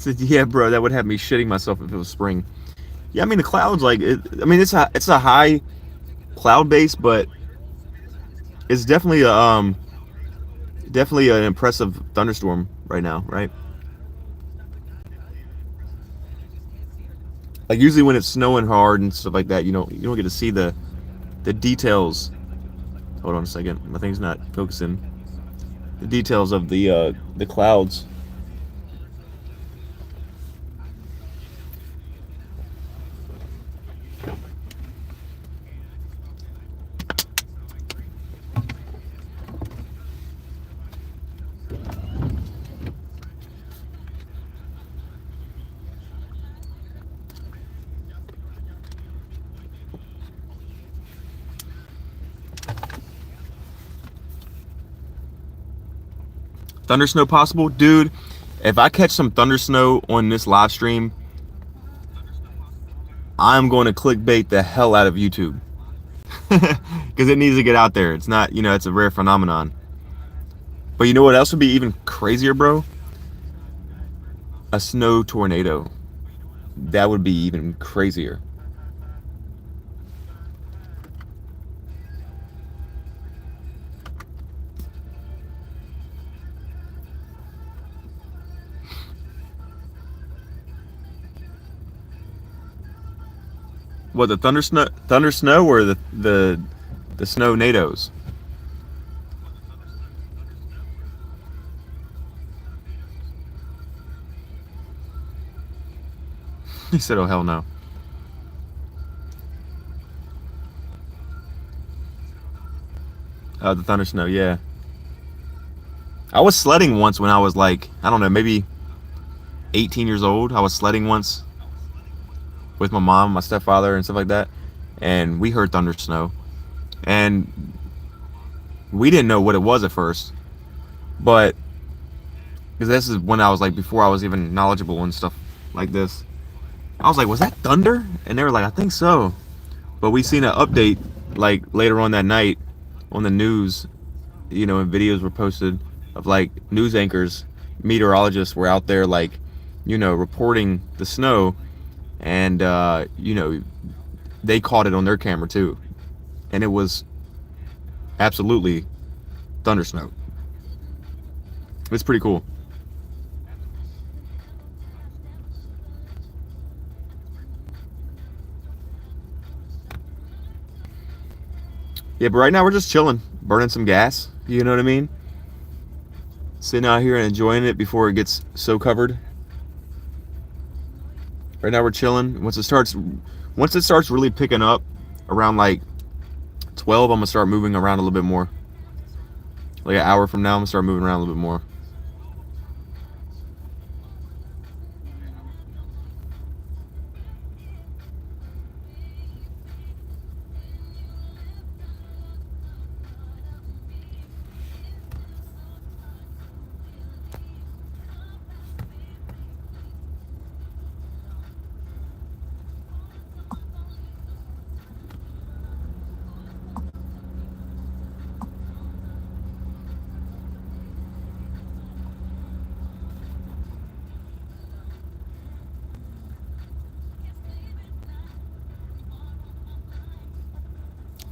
Speaker 1: Said, yeah, bro, that would have me shitting myself if it was spring. Yeah, I mean the clouds, like, I mean it's a high cloud base, but it's definitely an impressive thunderstorm right now, right? Like usually when it's snowing hard and stuff like that, you don't get to see the details. Hold on a second, my thing's not focusing. The details of the clouds. Thunder snow possible, dude. If I catch some thunder snow on this live stream, I'm going to clickbait the hell out of YouTube. Because it needs to get out there. It's not, it's a rare phenomenon. But you know what else would be even crazier, bro? A snow tornado. That would be even crazier. What, the thunder snow or the snow nados? He said, "Oh hell no." The thunder snow, yeah. I was sledding once when I was like, I don't know, maybe 18 years old. I was sledding once with my mom, my stepfather, and stuff like that, and we heard thunder snow, and we didn't know what it was at first, but because this is when I was like, before I was even knowledgeable and stuff like this, I was like, was that thunder? And they were like, I think so. But we seen an update like later on that night on the news, and videos were posted of like news anchors, meteorologists were out there like, reporting the snow, and they caught it on their camera too, and it was absolutely thunder snow. It's pretty cool. Yeah, but right now we're just chilling, burning some gas, you know what I mean? Sitting out here and enjoying it before it gets so covered. Right now we're chilling. Once it starts really picking up around like 12, I'm gonna start moving around a little bit more. Like an hour from now, I'm gonna start moving around a little bit more.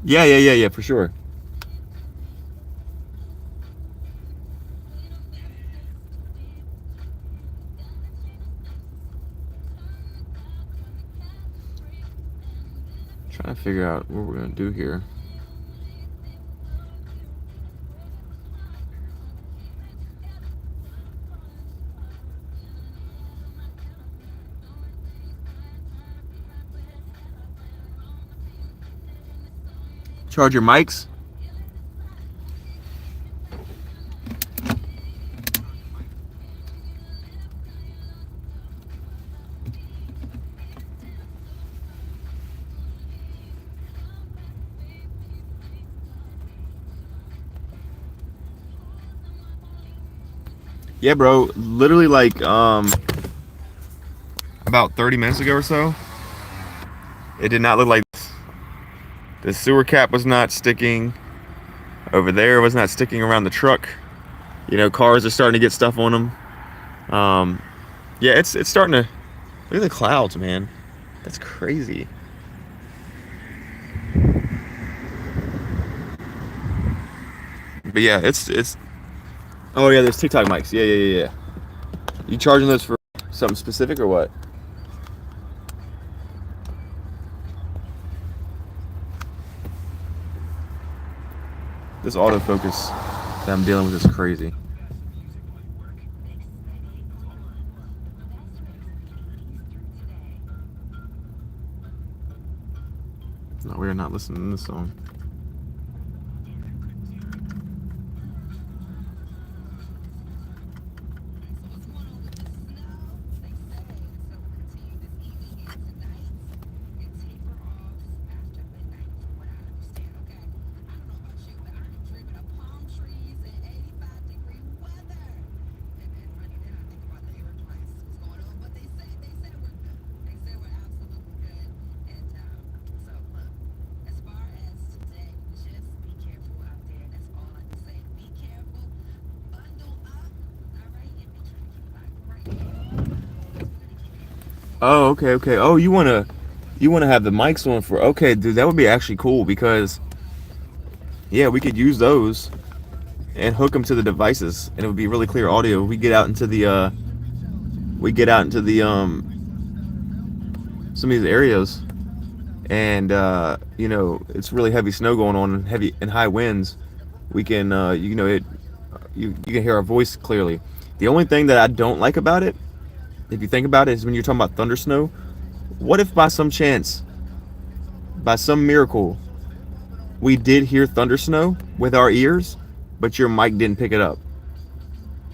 Speaker 1: Yeah, for sure. Trying to figure out what we're gonna do here. Charge your mics. Yeah, bro. Literally like about 30 minutes ago or so, it did not look like this. The sewer cap was not sticking. Over there was not sticking around the truck. Cars are starting to get stuff on them. Yeah, it's starting to look at the clouds, man. That's crazy. But yeah, it's. Oh yeah, there's TikTok mics. Yeah. You charging those for something specific or what? This autofocus that I'm dealing with is crazy. No, we are not listening to this song. Oh, okay. Oh, you wanna have the mics on for? Okay, dude, that would be actually cool because yeah, we could use those and hook them to the devices, and it would be really clear audio. We get out into the some of these areas, and you know, it's really heavy snow going on and heavy and high winds. We can you know it you can hear our voice clearly. The only thing that I don't like about it, if you think about it, is when you're talking about thunder snow. What if by some chance, by some miracle, we did hear thunder snow with our ears, but your mic didn't pick it up?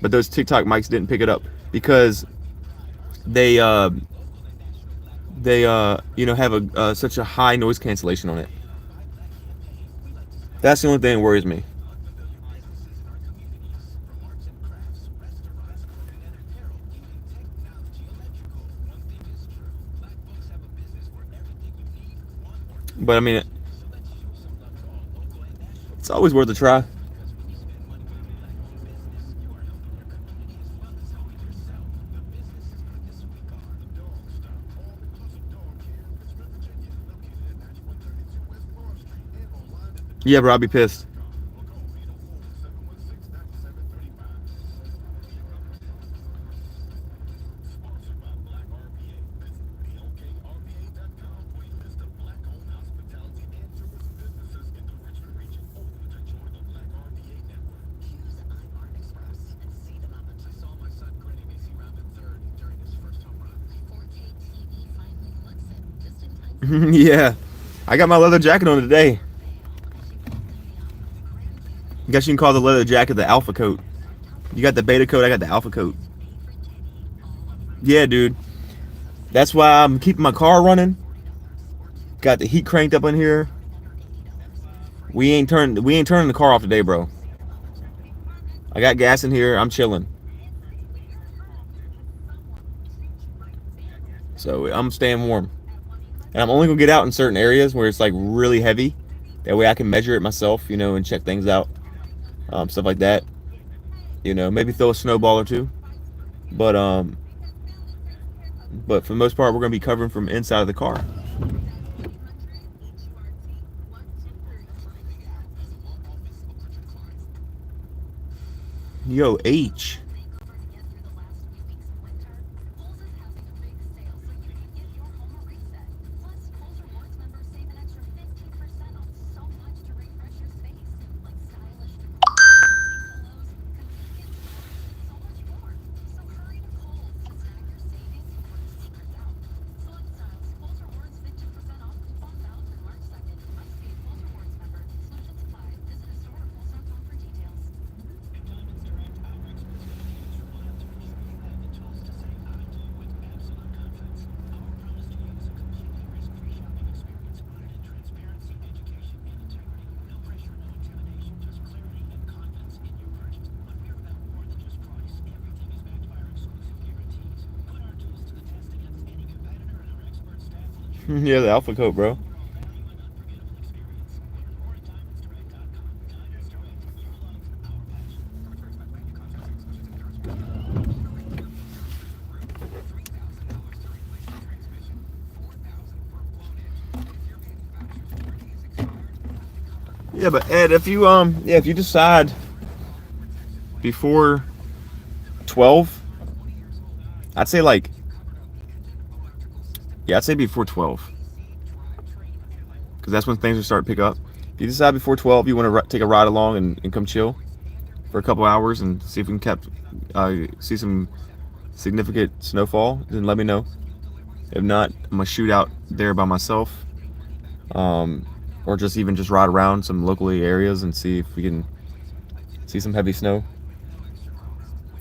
Speaker 1: But those TikTok mics didn't pick it up because they you know, have a such a high noise cancellation on it. That's the only thing that worries me. But I mean, it's always worth a try. Yeah, bro, I'll be pissed. Yeah, I got my leather jacket on today. I guess you can call the leather jacket the alpha coat. You got the beta coat, I got the alpha coat. Yeah, dude. That's why I'm keeping my car running. Got the heat cranked up in here. We ain't turning the car off today, bro. I got gas in here. I'm chilling. So I'm staying warm. And I'm only gonna get out in certain areas where it's like really heavy. That way I can measure it myself, you know, and check things out. Stuff like that. You know, maybe throw a snowball or two. But for the most part, we're gonna be covering from inside of the car. Yo, H. Yeah, the alpha coat, bro. Yeah, but Ed, if you decide before 12, I'd say like, yeah, I'd say before 12, because that's when things will start to pick up. If you decide before 12 you want to take a ride along and come chill for a couple hours and see if we can see some significant snowfall, then let me know. If not, I'm gonna shoot out there by myself, or just ride around some local areas and see if we can see some heavy snow.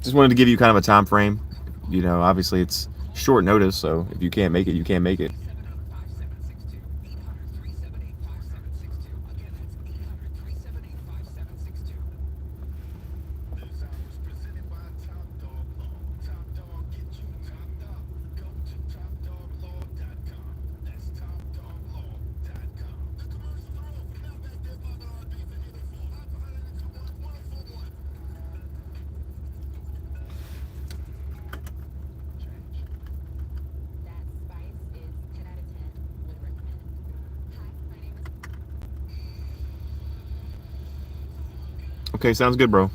Speaker 1: Just wanted to give you kind of a time frame. Obviously it's short notice, so if you can't make it, you can't make it. Okay, sounds good, bro.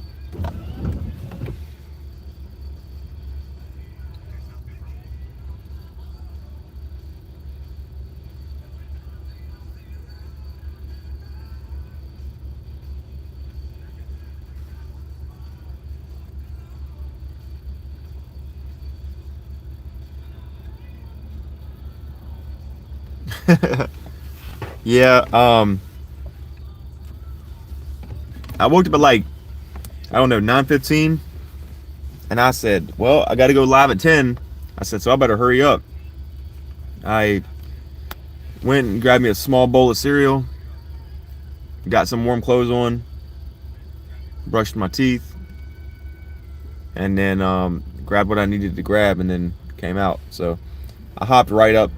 Speaker 1: Yeah, I woke up at like, I don't know, 9:15, and I said, well, I got to go live at 10. I said, so I better hurry up. I went and grabbed me a small bowl of cereal, got some warm clothes on, brushed my teeth, and then grabbed what I needed to grab, and then came out. So I hopped right up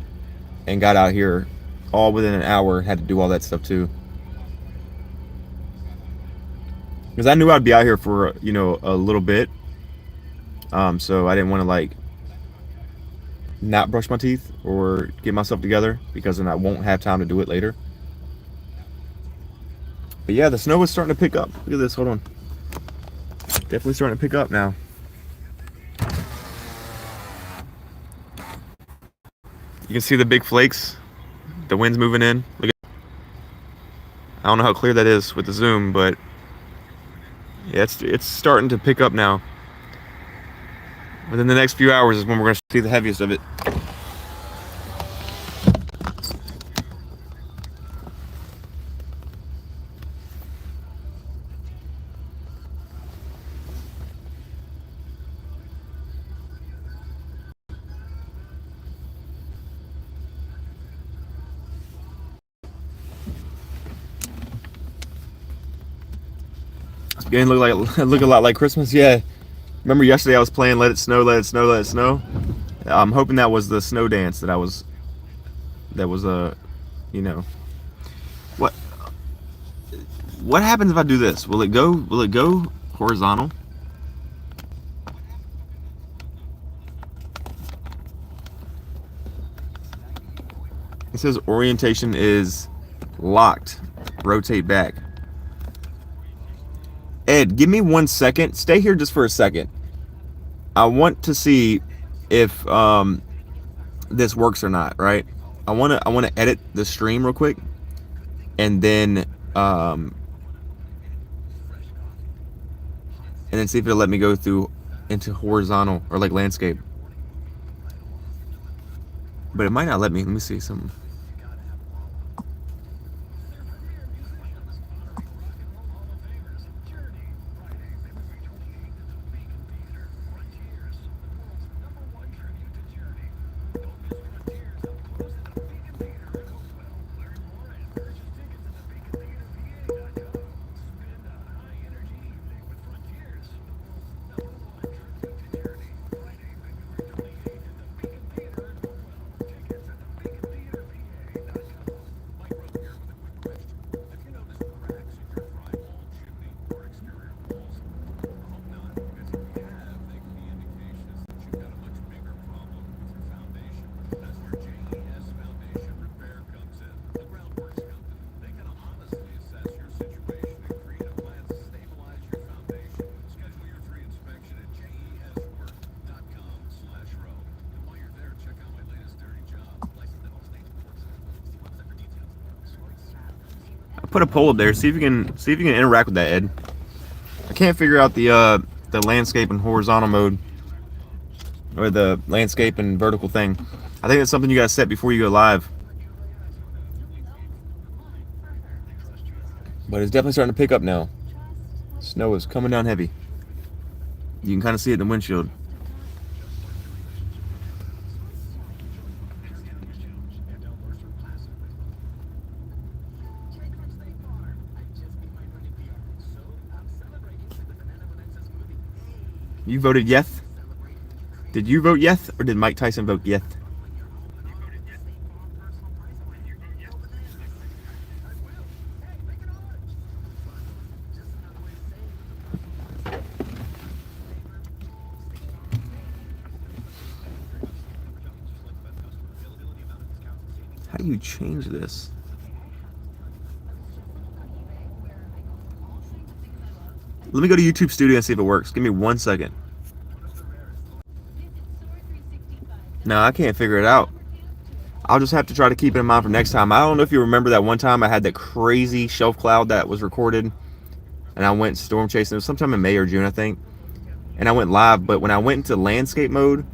Speaker 1: and got out here all within an hour. Had to do all that stuff too, because I knew I'd be out here for a little bit. So I didn't want to like not brush my teeth or get myself together, because then I won't have time to do it later. But yeah, the snow is starting to pick up. Look at this, hold on. Definitely starting to pick up now. You can see the big flakes. The wind's moving in. Look at, I don't know how clear that is with the zoom, but yeah, it's starting to pick up now. Within the next few hours is when we're going to see the heaviest of it. It's beginning to look a lot like Christmas. Yeah. Remember yesterday I was playing Let It Snow, Let It Snow, Let It Snow? I'm hoping that was the snow dance that was what happens if I do this? Will it go horizontal? It says orientation is locked. Rotate back. Ed, give me 1 second. Stay here just for a second. I want to see if this works or not, right? I want to edit the stream real quick, and then see if it'll let me go through into horizontal or like landscape. But it might not let me. Let me see something. put a poll up there. See if you can interact with that, Ed. I can't figure out the landscape and horizontal mode, or the landscape and vertical thing. I think that's something you gotta set before you go live. But it's definitely starting to pick up now. Snow is coming down heavy. You can kind of see it in the windshield. You voted yes? Did you vote yes, or did Mike Tyson vote yes? How do you change this? Let me go to YouTube Studio and see if it works. Give me 1 second. No, I can't figure it out. I'll just have to try to keep it in mind for next time. I don't know if you remember that one time I had that crazy shelf cloud that was recorded, and I went storm chasing. It was sometime in May or June, I think. And I went live, but when I went into landscape mode,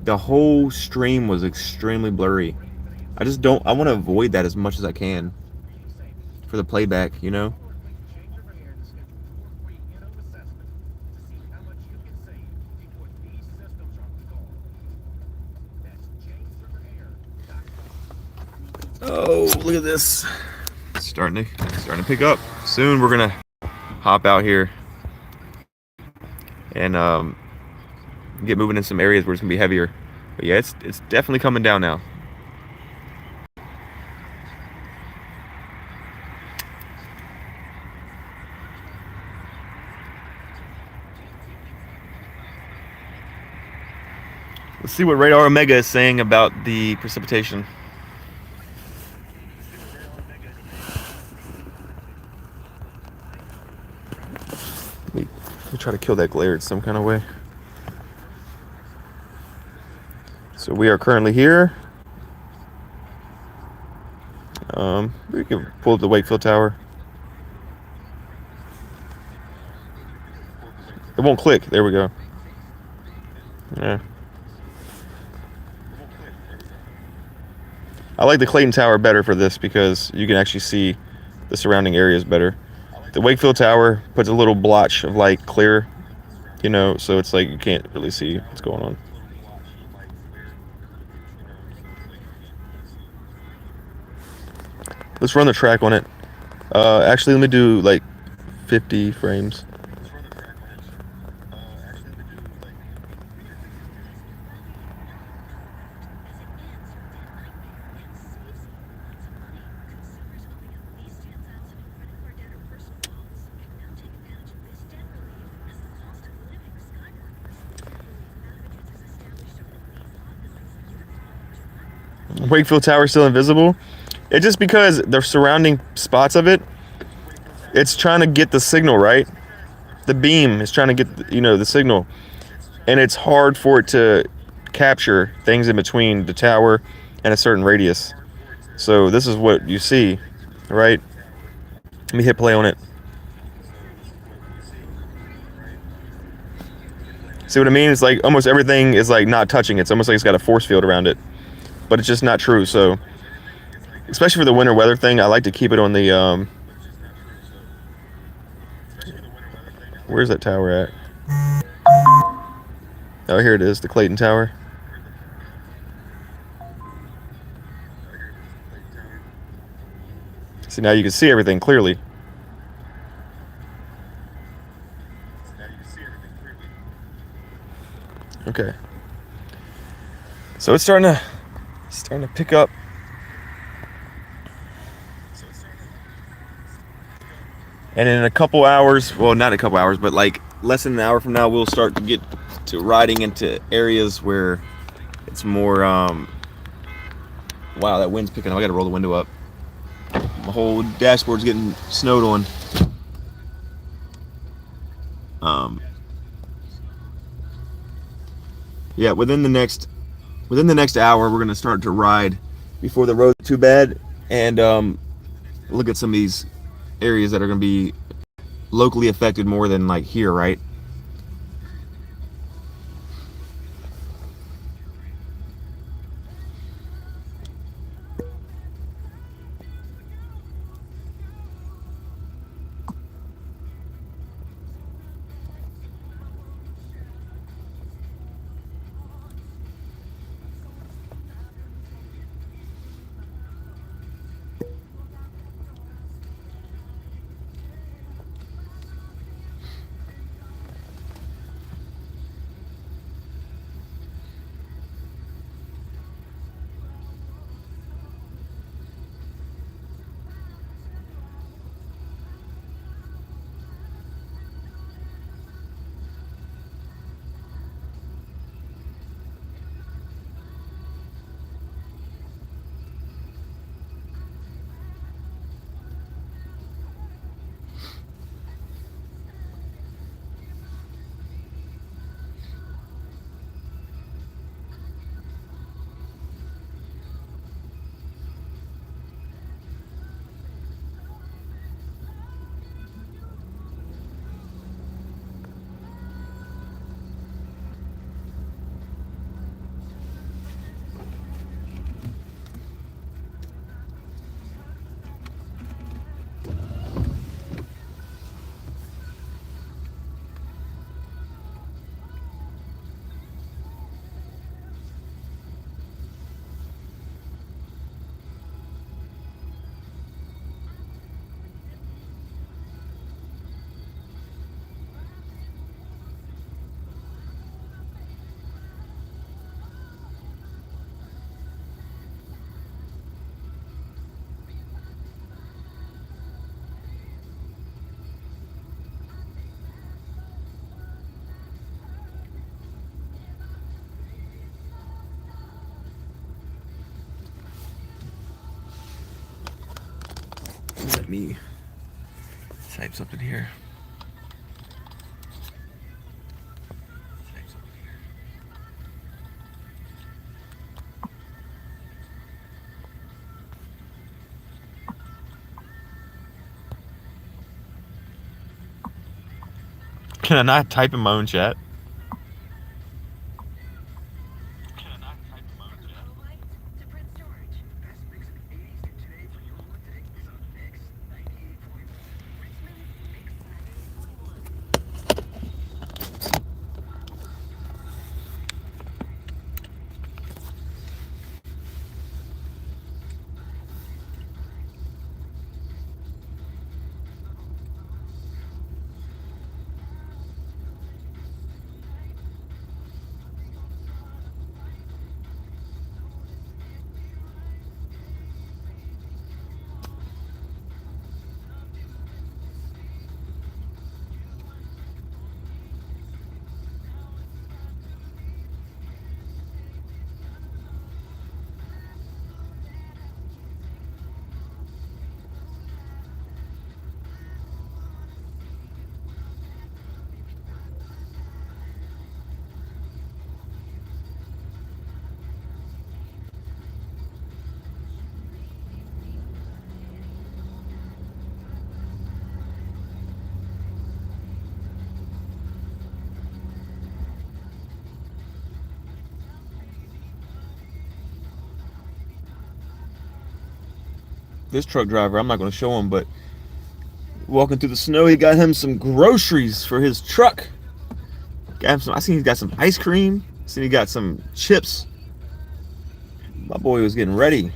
Speaker 1: the whole stream was extremely blurry. I want to avoid that as much as I can for the playback, you know? Oh, look at this. It's starting to pick up. Soon we're gonna hop out here and get moving in some areas where it's gonna be heavier. But yeah, it's definitely coming down now. Let's see what Radar Omega is saying about the precipitation. Let me try to kill that glare in some kind of way. So we are currently here. We can pull up the Wakefield Tower. It won't click. There we go. Yeah. I like the Clayton Tower better for this because you can actually see the surrounding areas better. The Wakefield Tower puts a little blotch of light clear, you know, so it's like you can't really see what's going on. Let's run the track on it. Actually, let me do like 50 frames. Wakefield Tower still invisible. It's just because the surrounding spots of it, it's trying to get the signal, right? The beam is trying to get, you know, the signal, and it's hard for it to capture things in between the tower and a certain radius. So this is what you see, right? Let me hit play on it. See what I mean? It's like almost everything is like not touching. It's almost like it's got a force field around it, but it's just not true. So especially for the winter weather thing, I like to keep it on the where's that tower at? Oh, here it is, the Clayton Tower. See, now you can see everything clearly. Okay. So it's starting to pick up. And in a couple hours, well, not a couple hours, but like less than an hour from now, we'll start to get to riding into areas where it's more, wow, that wind's picking up. I gotta roll the window up. My whole dashboard's getting snowed on. Yeah, within the next hour, we're gonna start to ride before the road's too bad, and look at some of these areas that are going to be locally affected more than like here, right? Let me type something here. Can I not type in my own chat?
Speaker 5: To Prince George. Best mix of the 80s to today for your birthday is on Mix 98.1. Richmond's Mix 98.1.
Speaker 1: This truck driver, I'm not going to show him, but walking through the snow, he got him some groceries for his truck. Got him some. I seen he's got some ice cream. I seen he got some chips. My boy was getting ready.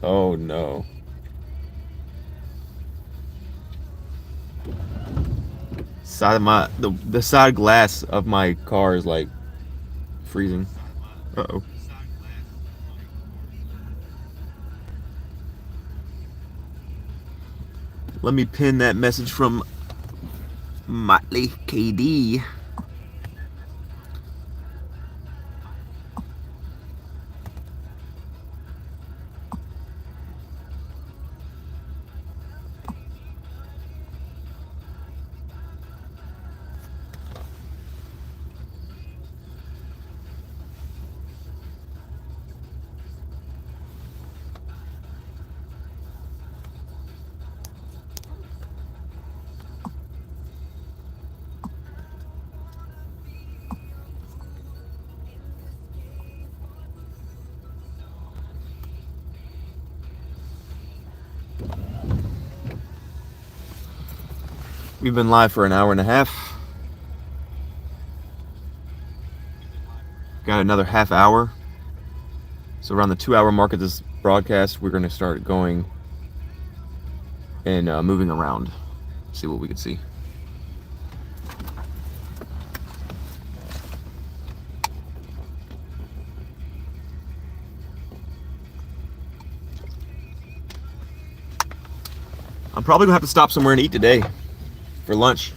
Speaker 1: Oh no. Side of my the side glass of my car is like freezing. Uh-oh. Let me pin that message from Motley KD. We've been live for an hour and a half. Got another half hour. So around the 2-hour mark of this broadcast, we're going to start going and moving around. See what we can see. I'm probably gonna have to stop somewhere and eat today for lunch,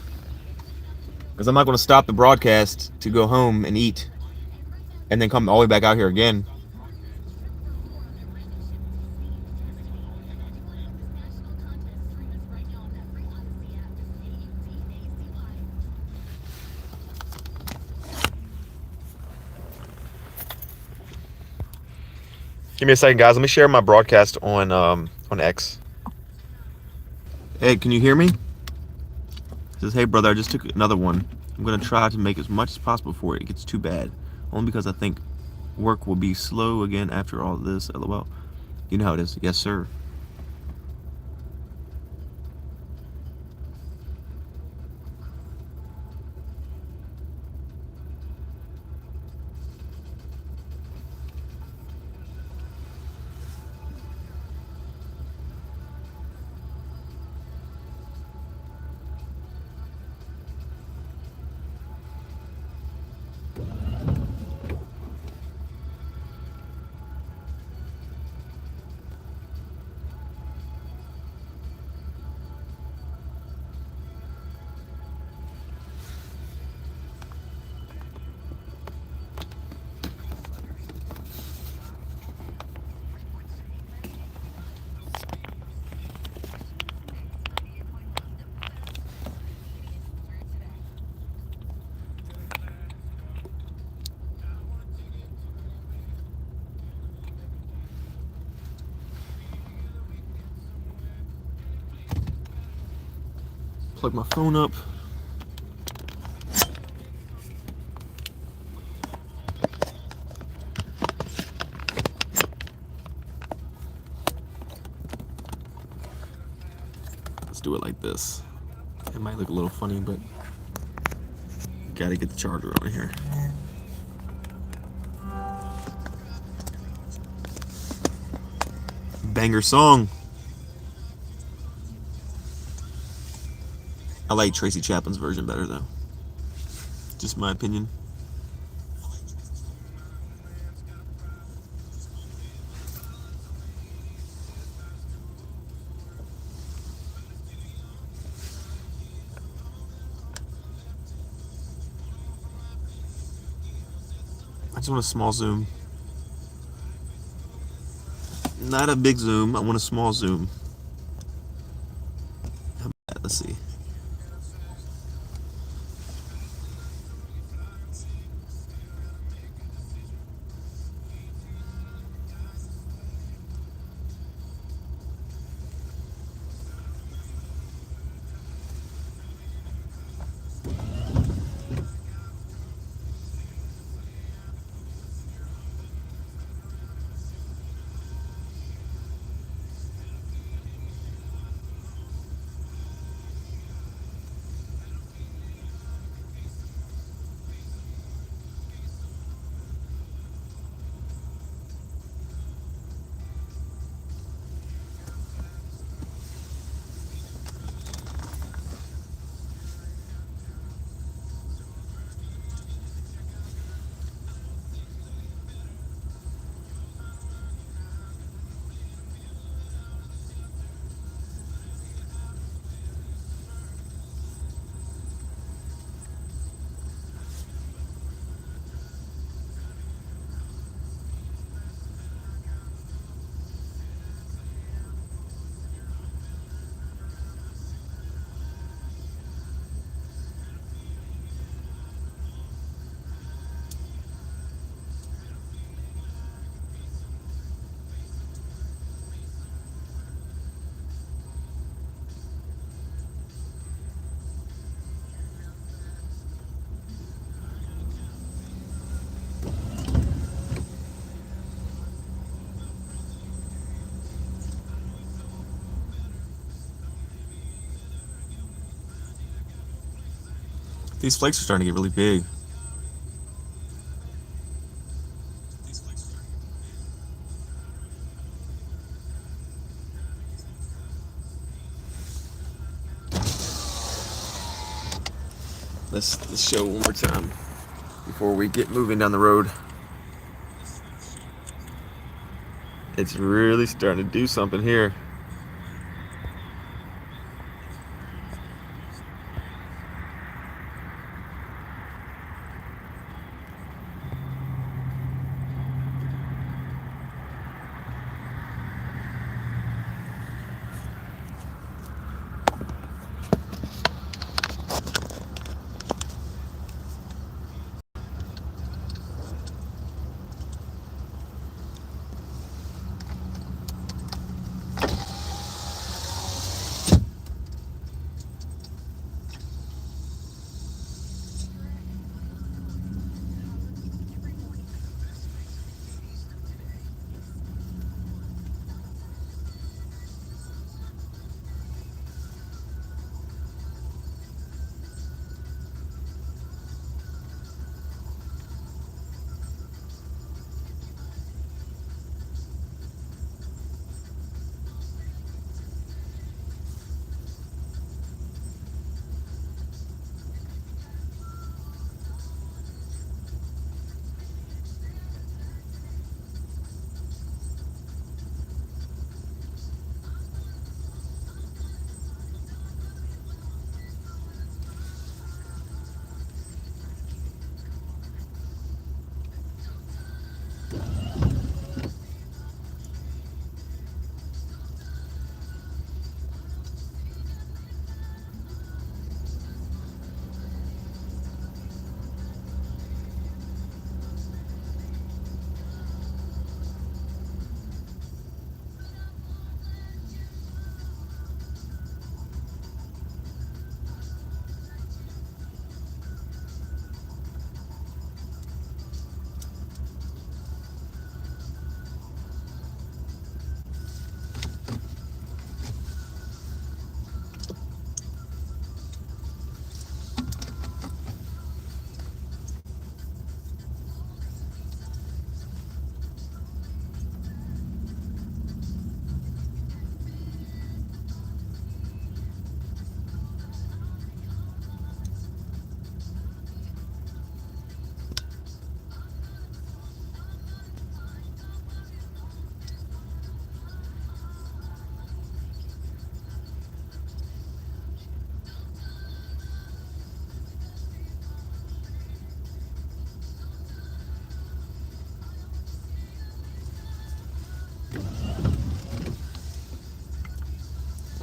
Speaker 1: because I'm not gonna stop the broadcast to go home and eat and then come all the way back out here again. Give me a second, guys. Let me share my broadcast on X. Hey, can you hear me? It says, hey brother, I just took another one. I'm gonna try to make as much as possible before it gets too bad. Only because I think work will be slow again after all this. LOL. You know how it is. Yes, sir. Plug my phone up. Let's do it like this. It might look a little funny, but gotta get the charger on here. Banger song. I like Tracy Chaplin's version better though. Just my opinion. I just want a small zoom. Not a big zoom, I want a small zoom. How about that? Let's see. These flakes are starting to get really big. Let's show one more time before we get moving down the road. It's really starting to do something here.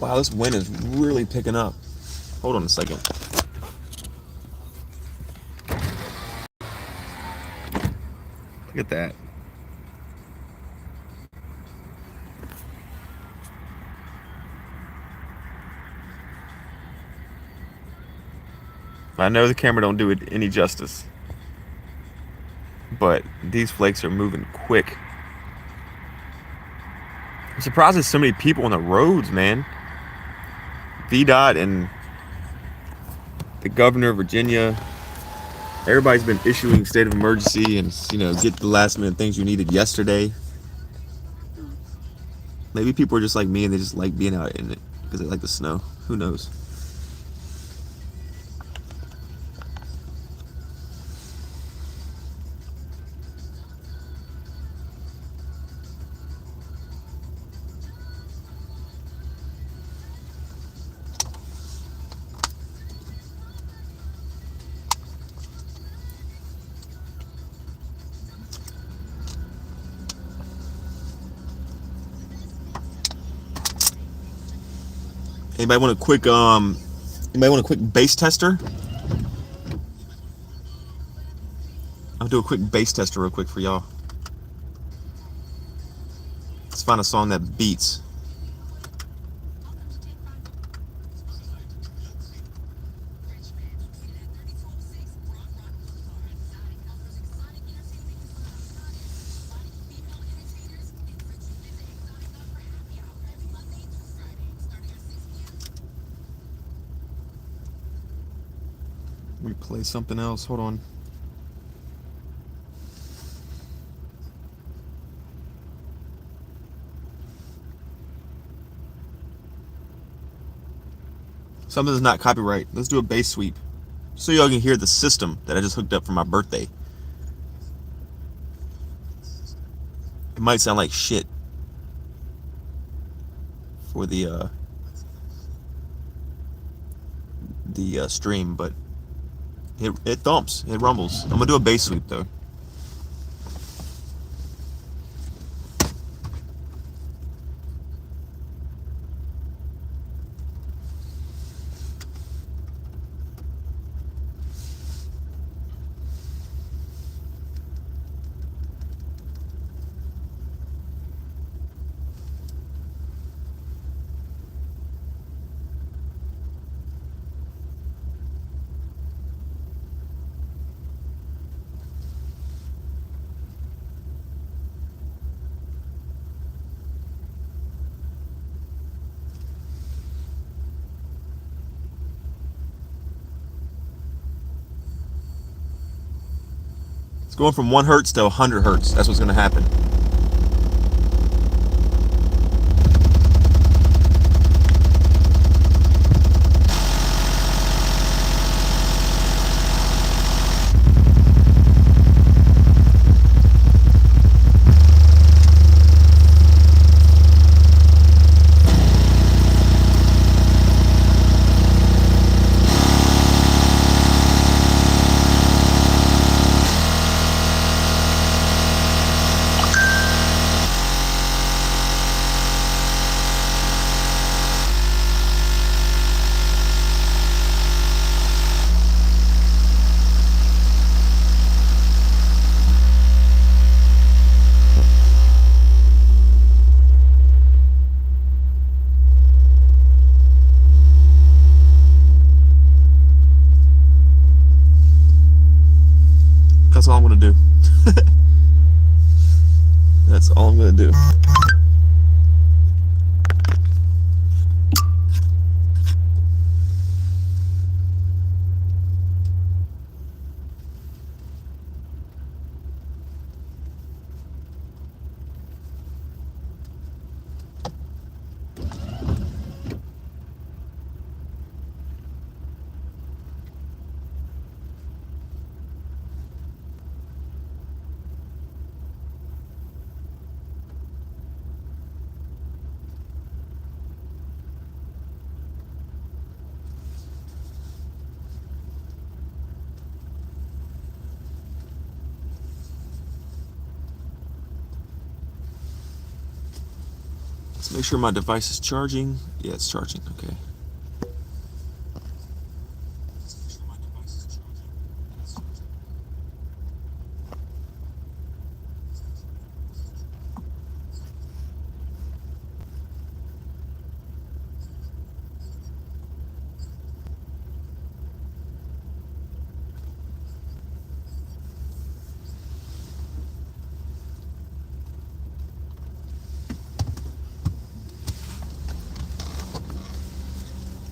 Speaker 1: Wow, this wind is really picking up. Hold on a second. Look at that. I know the camera don't do it any justice, but these flakes are moving quick. I'm surprised there's so many people on the roads, man. VDOT and the governor of Virginia, everybody's been issuing state of emergency and, get the last minute things you needed yesterday. Maybe people are just like me and they just like being out in it because they like the snow. Who knows? Anybody want a quick bass tester? I'll do a quick bass tester real quick for y'all. Let's find a song that beats. Let me play something else. Hold on. Something that's not copyright. Let's do a bass sweep. So y'all can hear the system that I just hooked up for my birthday. It might sound like shit for the stream, but it thumps, it rumbles. I'm gonna do a bass sweep though. It's going from 1 hertz to 100 hertz. That's what's gonna happen. That's all I'm gonna do. That's all I'm gonna do. Let's make sure my device is charging. Yeah, it's charging. Okay.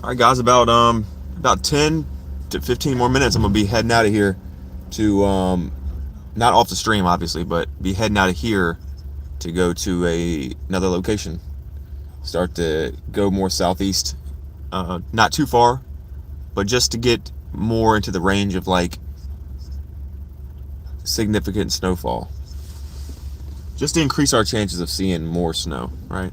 Speaker 1: All right, guys. About 10 to 15 more minutes. I'm gonna be heading out of here to not off the stream, obviously, but be heading out of here to go to another location. Start to go more southeast, not too far, but just to get more into the range of like significant snowfall, just to increase our chances of seeing more snow, right?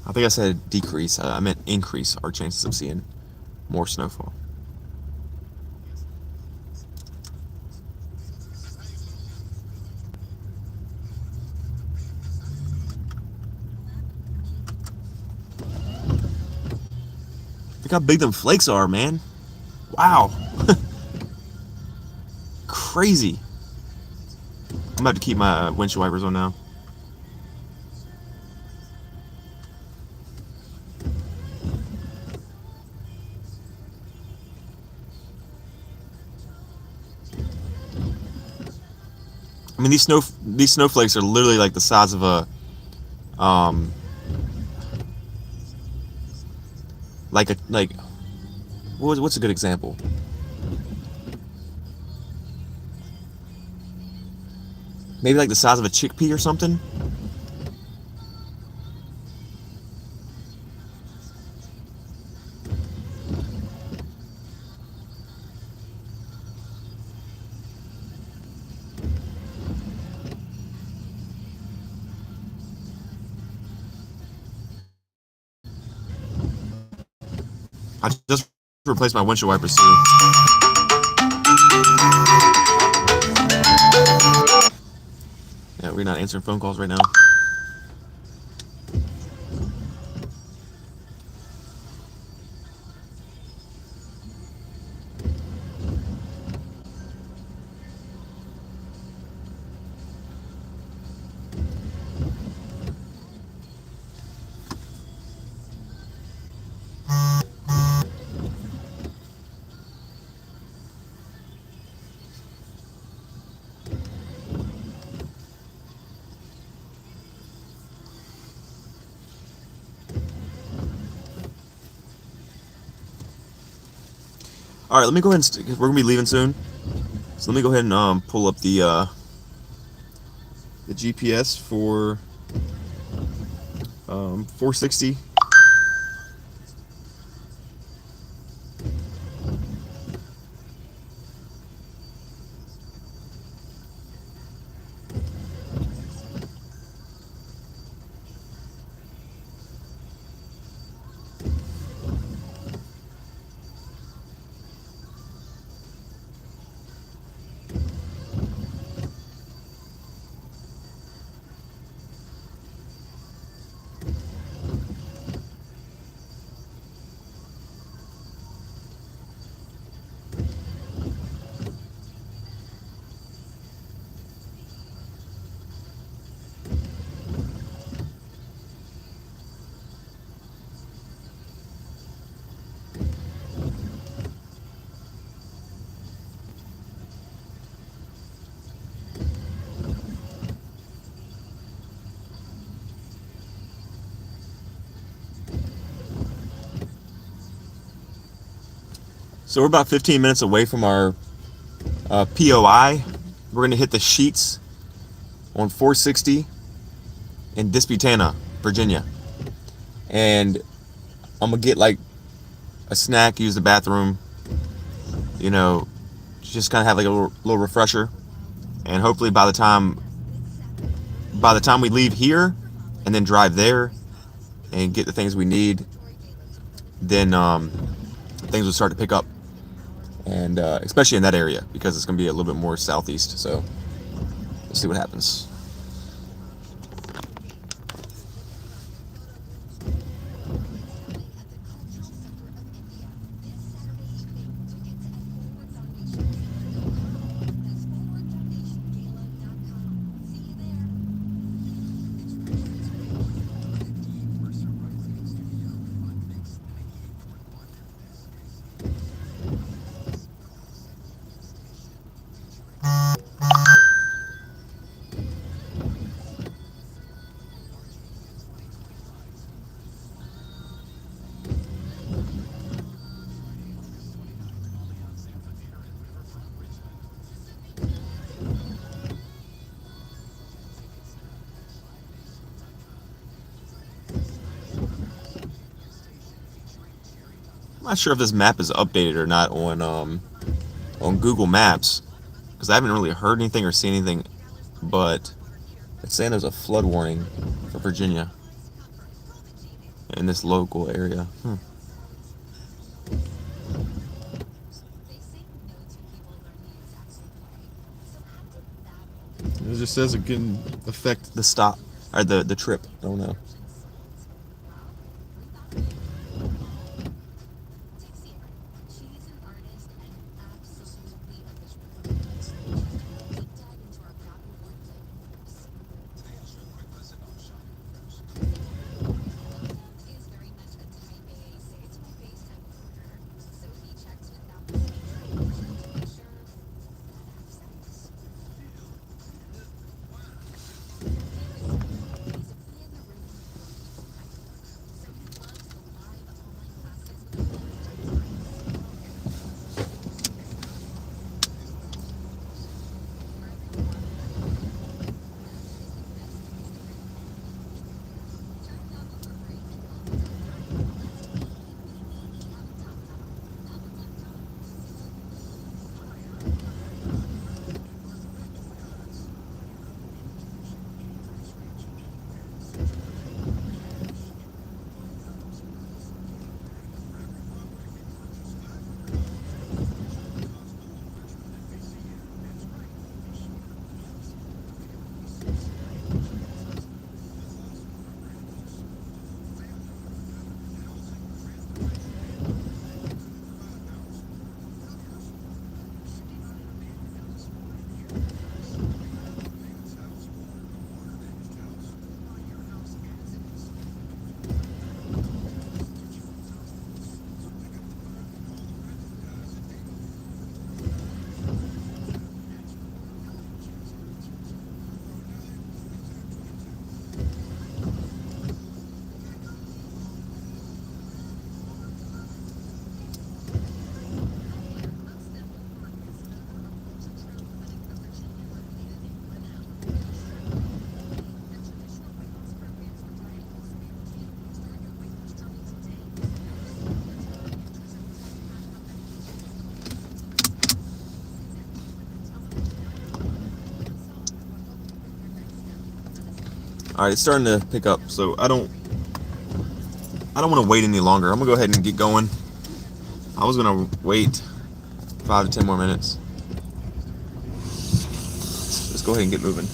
Speaker 1: I think I said decrease. I meant increase our chances of seeing more snowfall. Look how big them flakes are, man. Wow. Crazy. I'm about to keep my windshield wipers on now. I mean, these snowflakes are literally like the size of a like what's a good example? Maybe like the size of a chickpea or something. I just replaced my windshield wipers too. Yeah, we're not answering phone calls right now. All right, let me go ahead and we're gonna be leaving soon, so let me go ahead and pull up the GPS for 460. So we're about 15 minutes away from our POI. We're gonna hit the sheets on 460 in Disputana, Virginia, and I'm gonna get like a snack, use the bathroom, you know, just kind of have like a little refresher, and hopefully by the time we leave here and then drive there and get the things we need, then things will start to pick up, and especially in that area because it's gonna be a little bit more southeast. So we'll see what happens. I'm not sure if this map is updated or not on Google Maps, because I haven't really heard anything or seen anything, but it's saying there's a flood warning for Virginia in this local area. It just says it can affect the stop or the trip. I don't know. All right, it's starting to pick up, so I don't want to wait any longer. I'm gonna go ahead and get going. I was gonna wait 5 to 10 more minutes. Let's go ahead and get moving.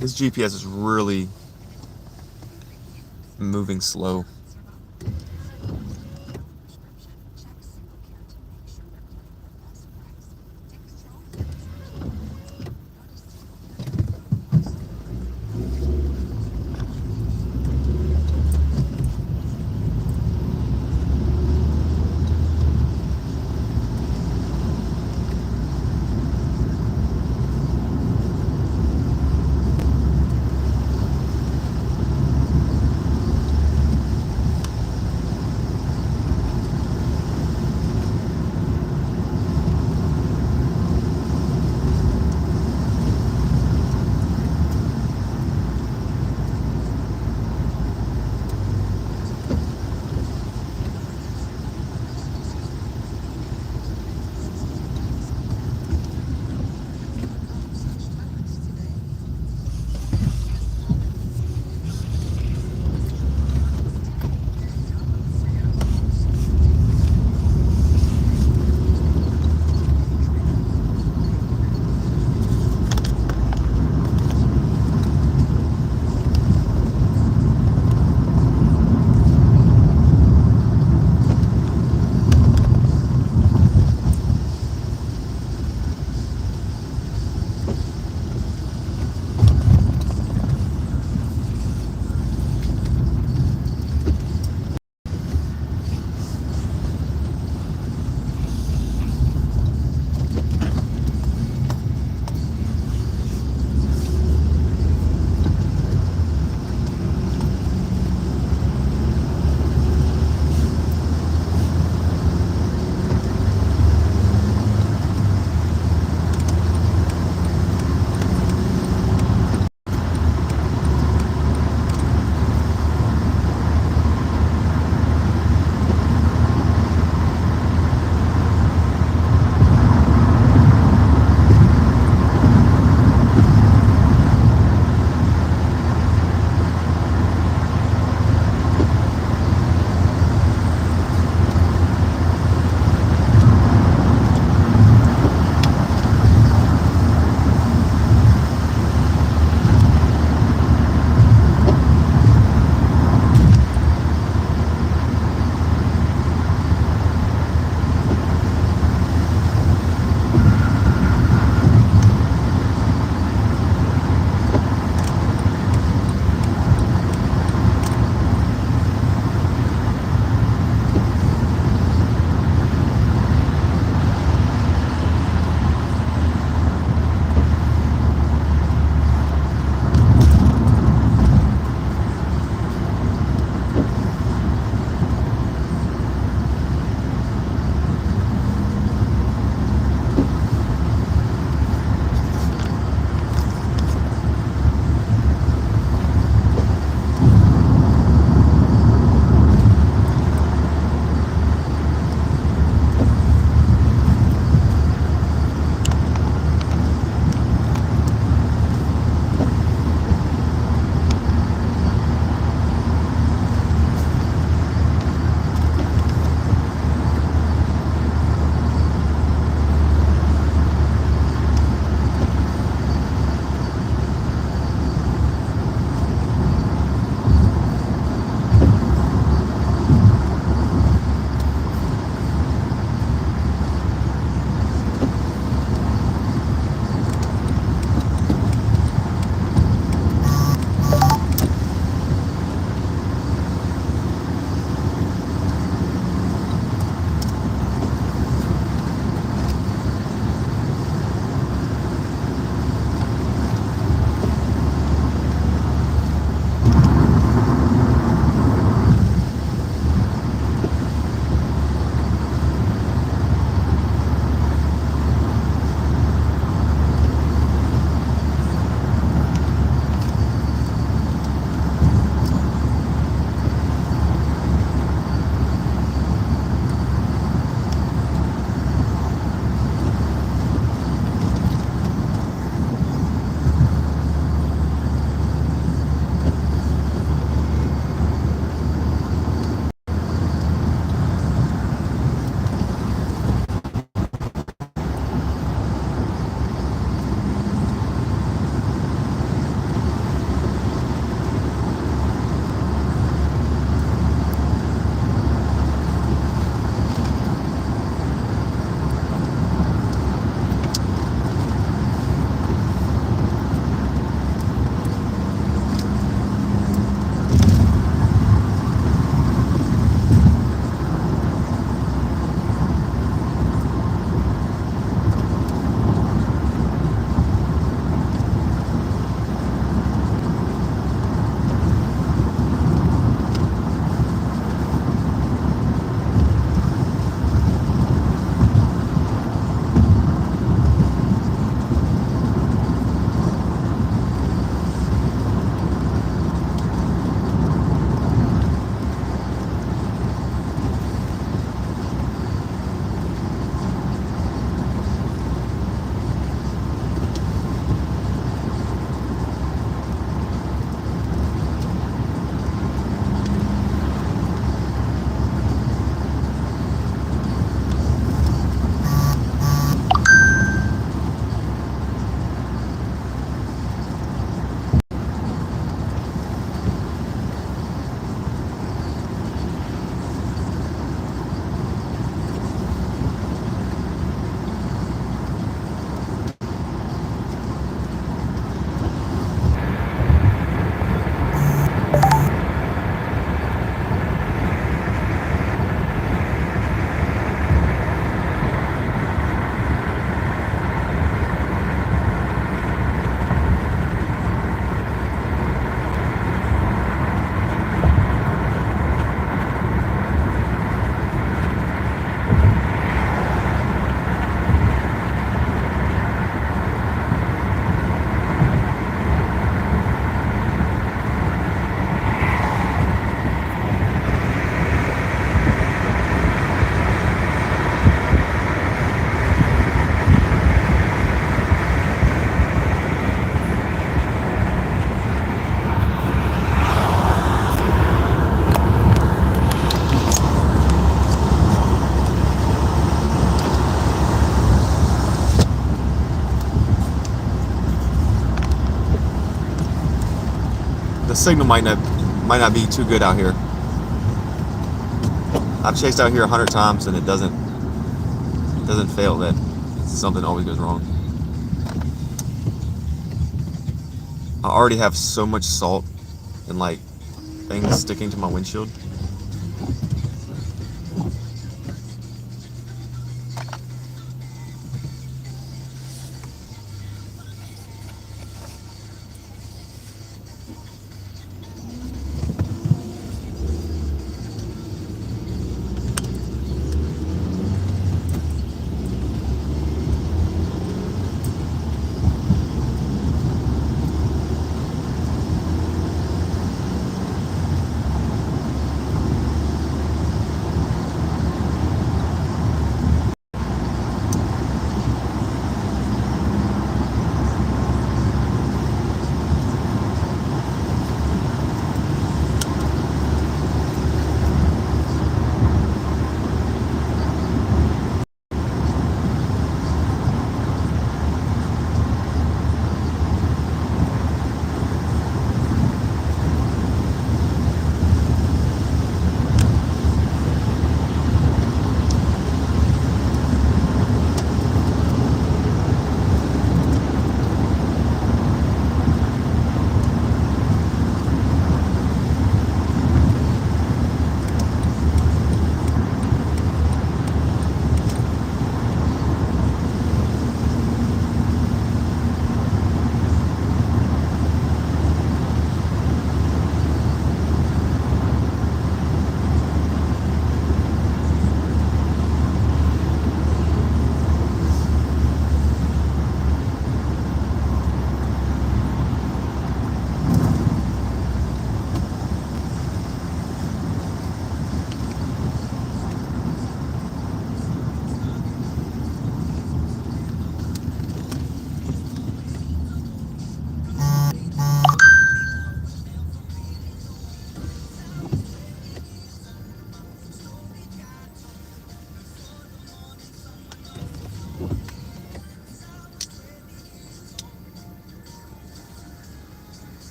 Speaker 1: This GPS is really moving slow. the signal might not be too good out here. I've chased out here 100 times and it doesn't fail. That something always goes wrong. I already have so much salt and like things sticking to my windshield.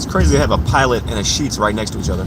Speaker 1: It's crazy to have a Pilot and a Sheetz right next to each other.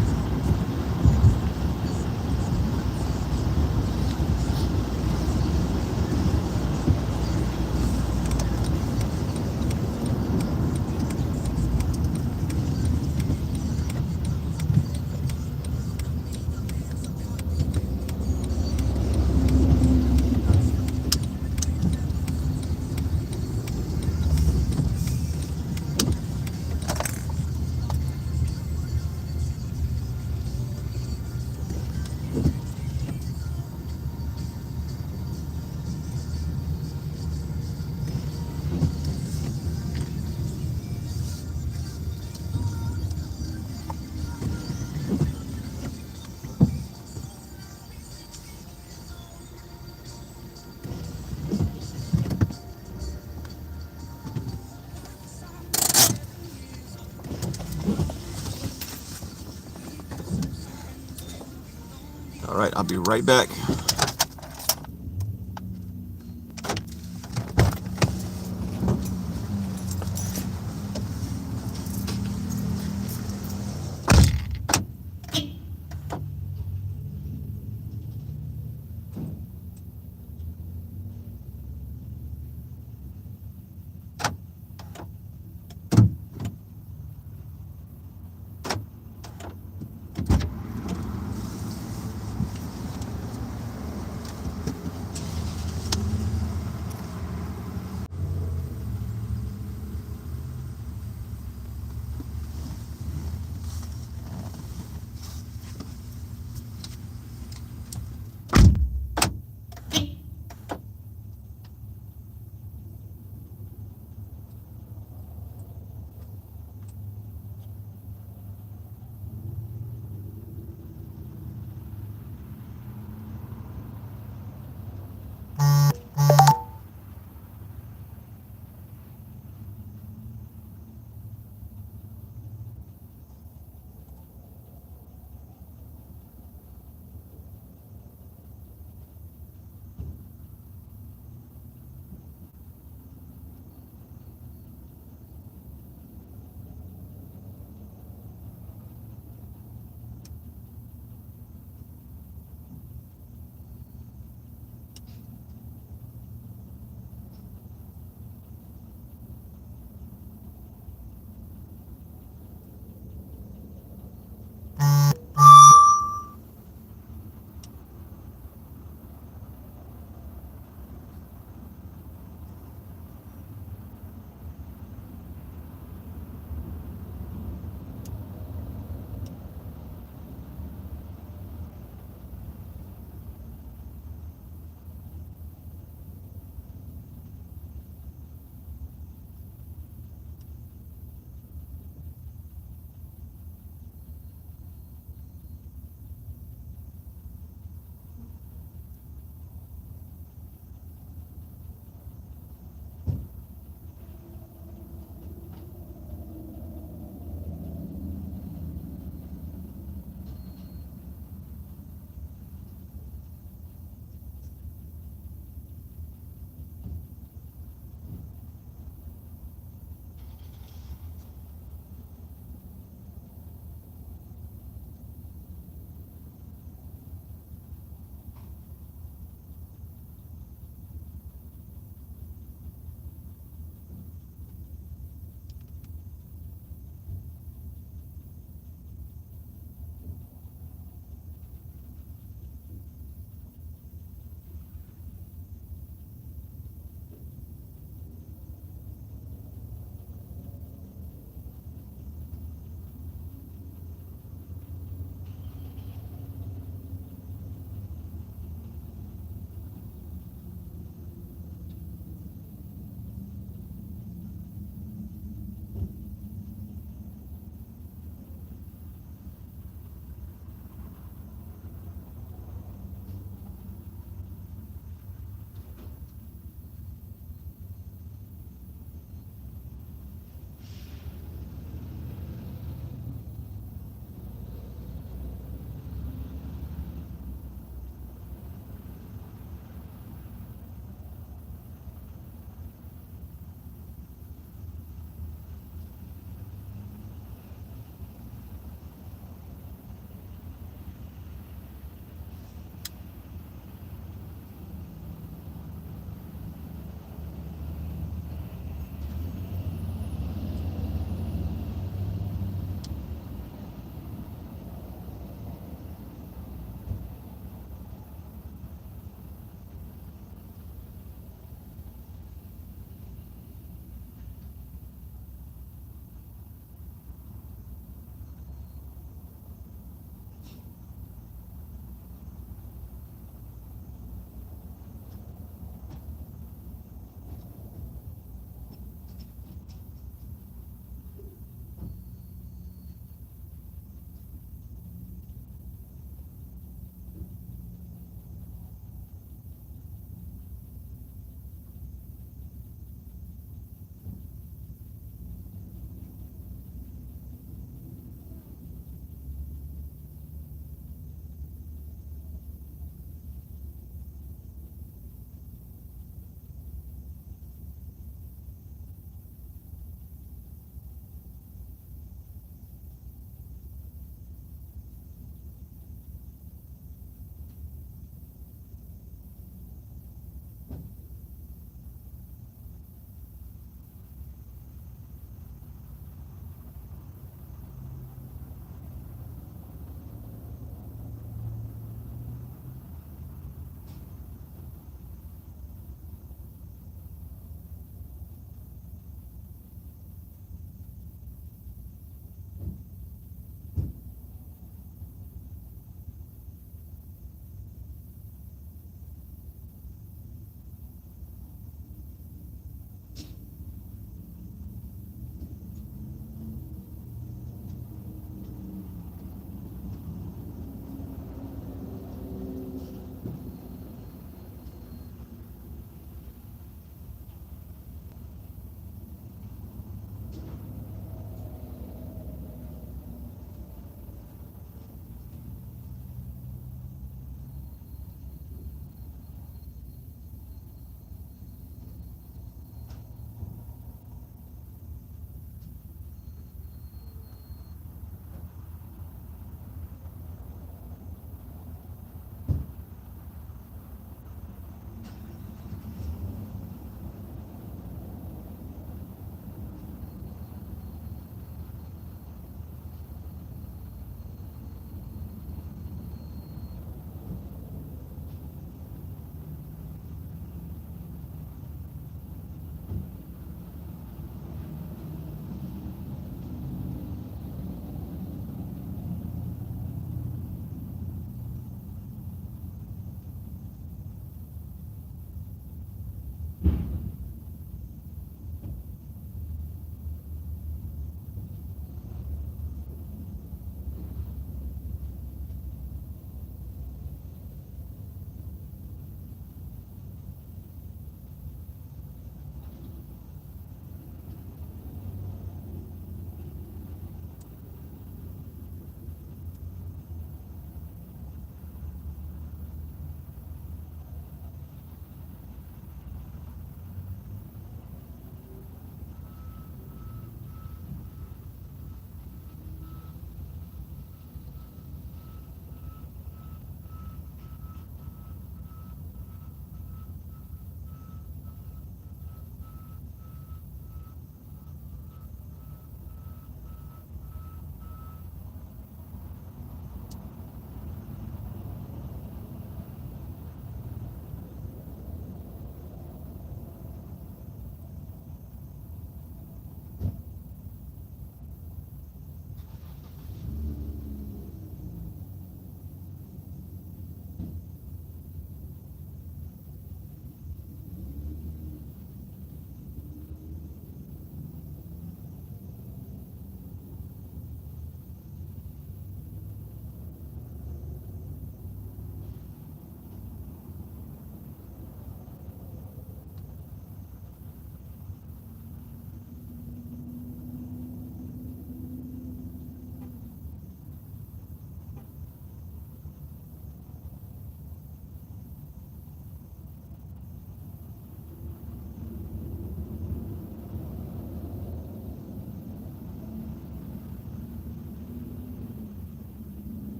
Speaker 1: All right, I'll be right back.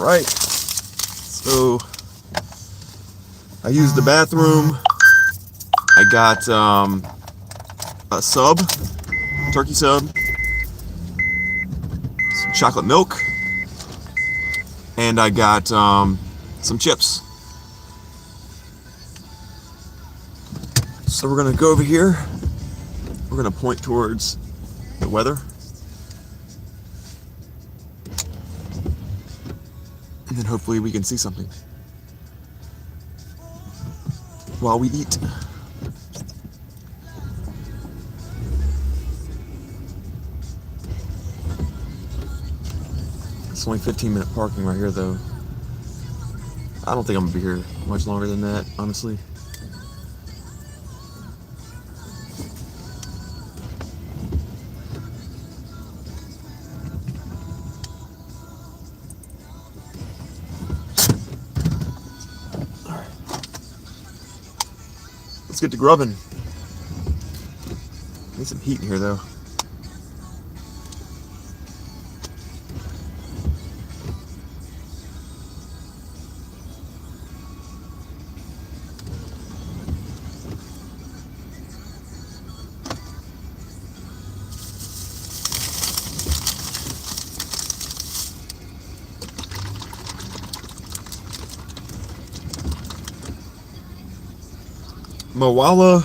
Speaker 1: All right. So I used the bathroom. I got a sub, turkey sub, some chocolate milk, and I got some chips. So we're gonna go over here. We're gonna point towards the weather. And then hopefully we can see something while we eat. It's only 15-minute parking right here though. I don't think I'm gonna be here much longer than that, honestly. Let's get to grubbing. Need some heat in here though. Moala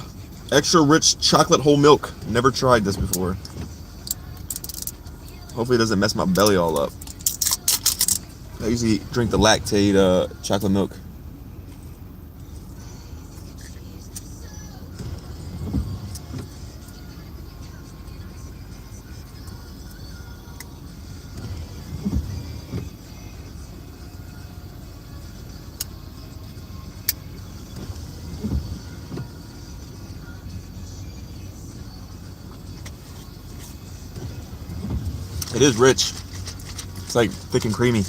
Speaker 1: extra rich chocolate whole milk. Never tried this before. Hopefully it doesn't mess my belly all up. I usually drink the Lactaid chocolate milk. It is rich. It's like thick and creamy.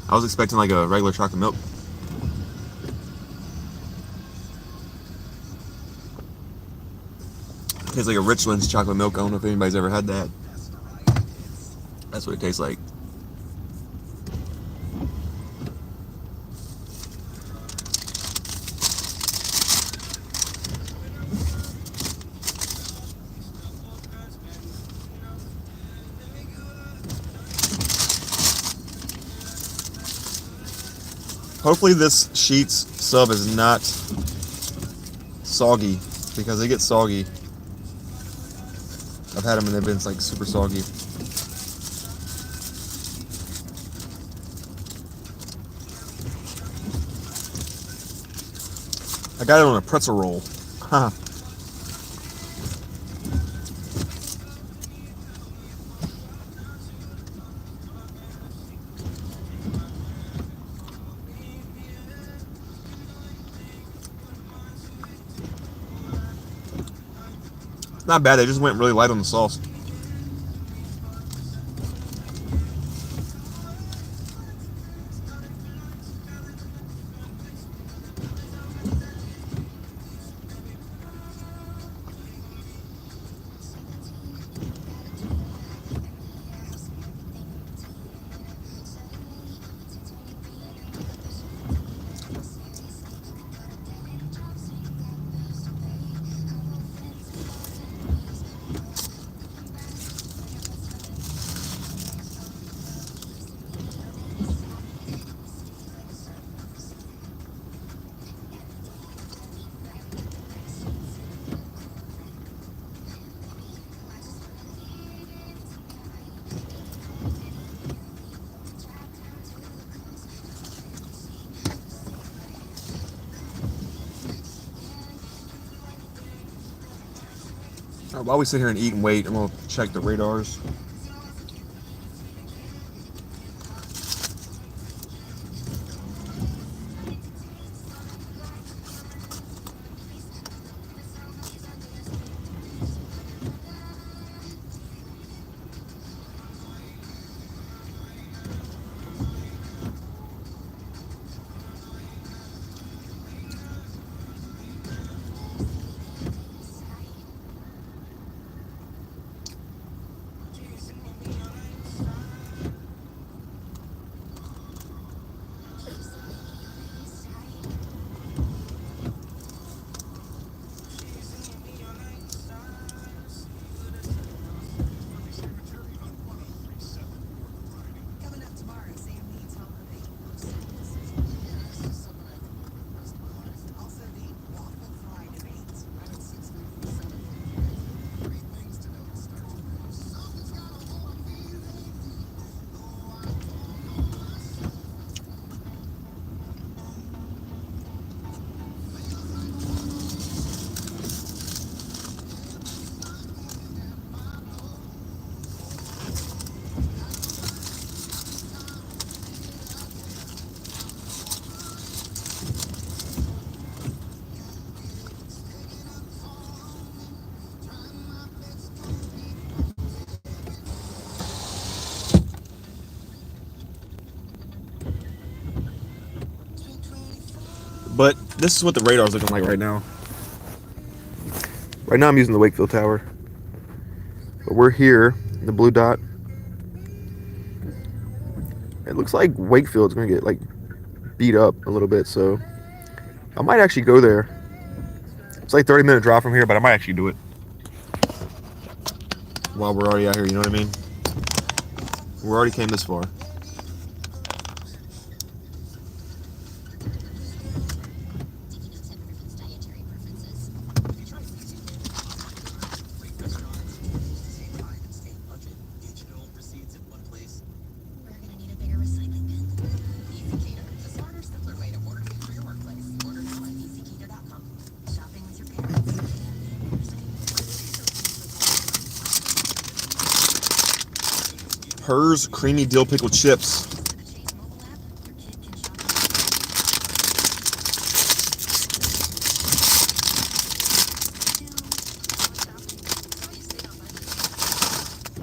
Speaker 1: I was expecting like a regular chocolate milk. It tastes like a Richland's chocolate milk. I don't know if anybody's ever had that. That's what it tastes like. Hopefully this Sheetz sub is not soggy, because they get soggy. I've had them and they've been like super soggy. I got it on a pretzel roll. Huh. Not bad, they just went really light on the sauce. All right, while we sit here and eat and wait, I'm gonna check the radars. this is what the radar's looking like right now. Right now I'm using the Wakefield Tower. But we're here, the blue dot. It looks like Wakefield's gonna get like beat up a little bit, so I might actually go there. It's like 30-minute drive from here, but I might actually do it while we're already out here, you know what I mean? We already came this far.
Speaker 4: We're gonna need a bigger recycling bin. EasyCater, the smarter, simpler way to order food for your workplace. Order now at easycater.com. Shopping with your parents.
Speaker 1: Hers creamy dill pickle chips.
Speaker 4: To the Chase mobile app, your kid can shop.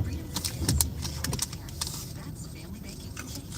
Speaker 4: Freedom for kids, control for parents. That's family banking from Chase.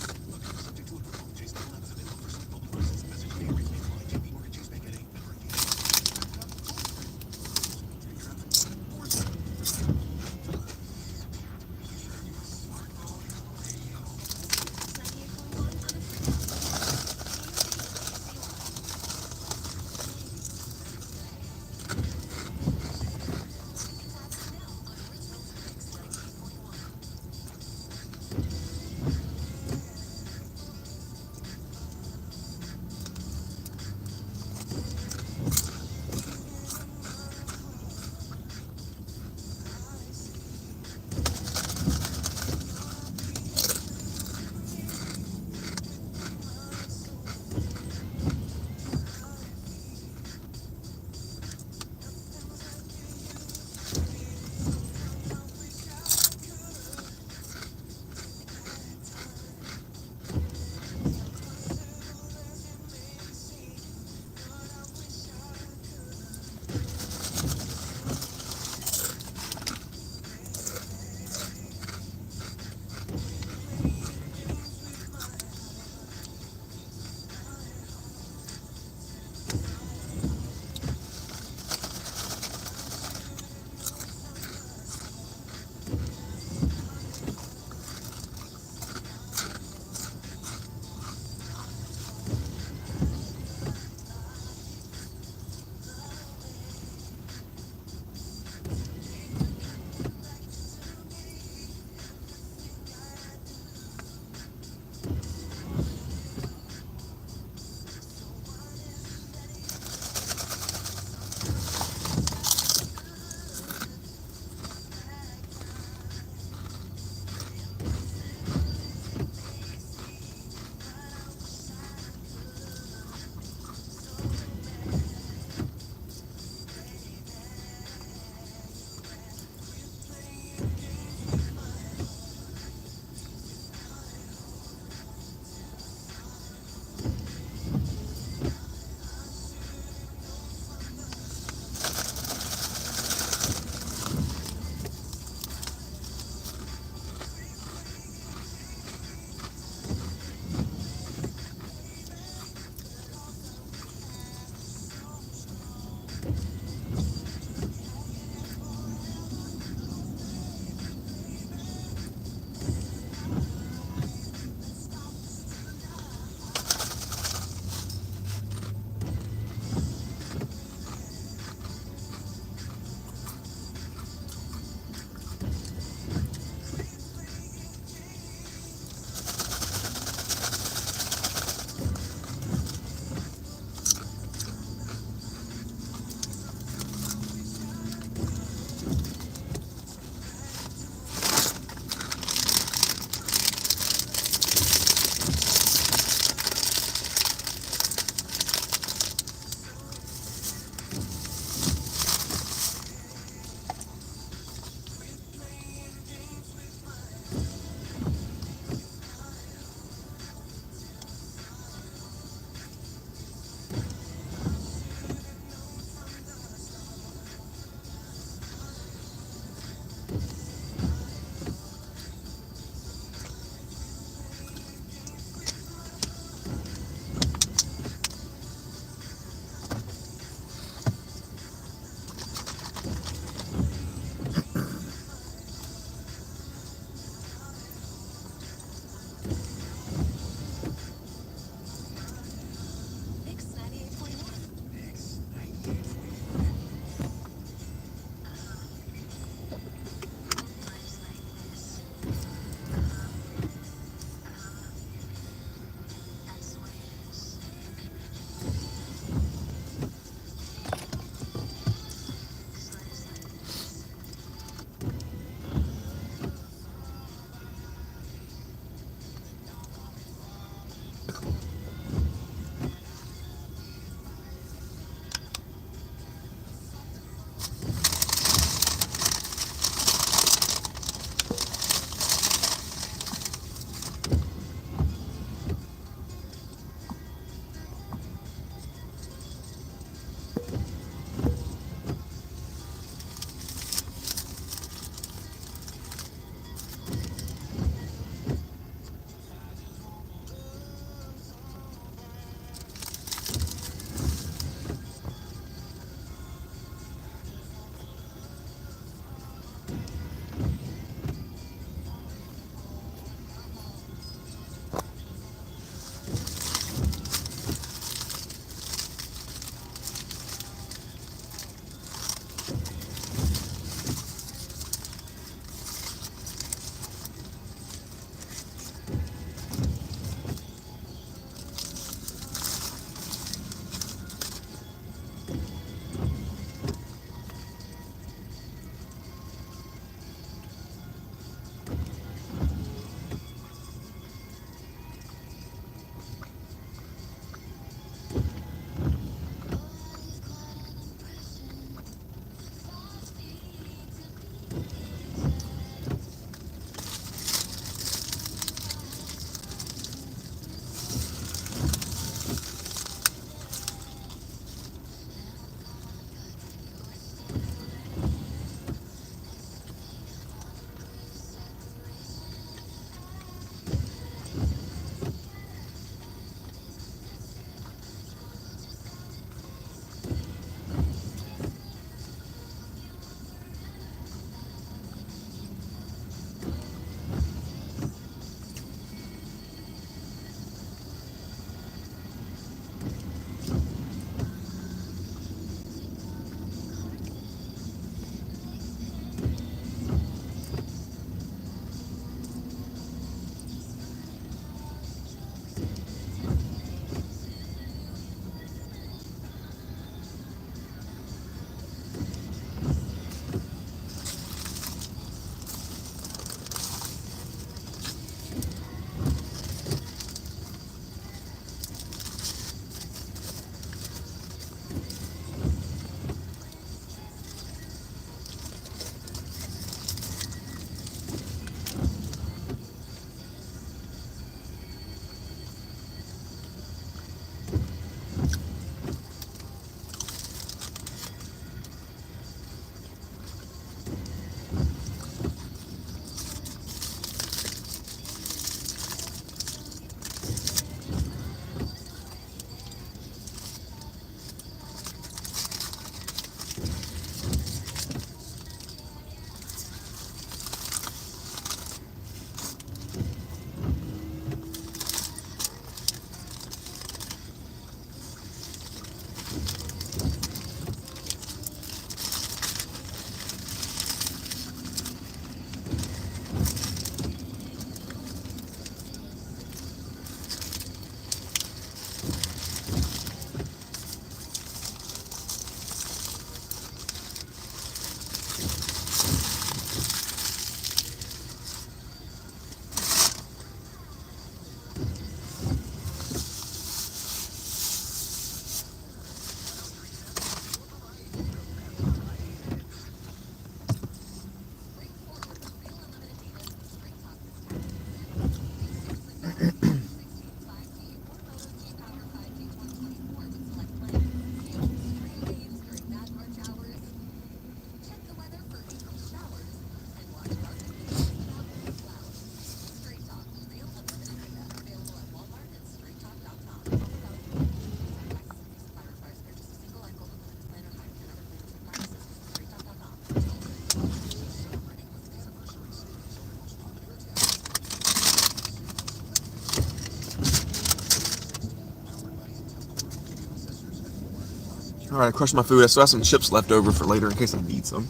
Speaker 1: Alright, I crushed my food. I still have some chips left over for later in case I need some.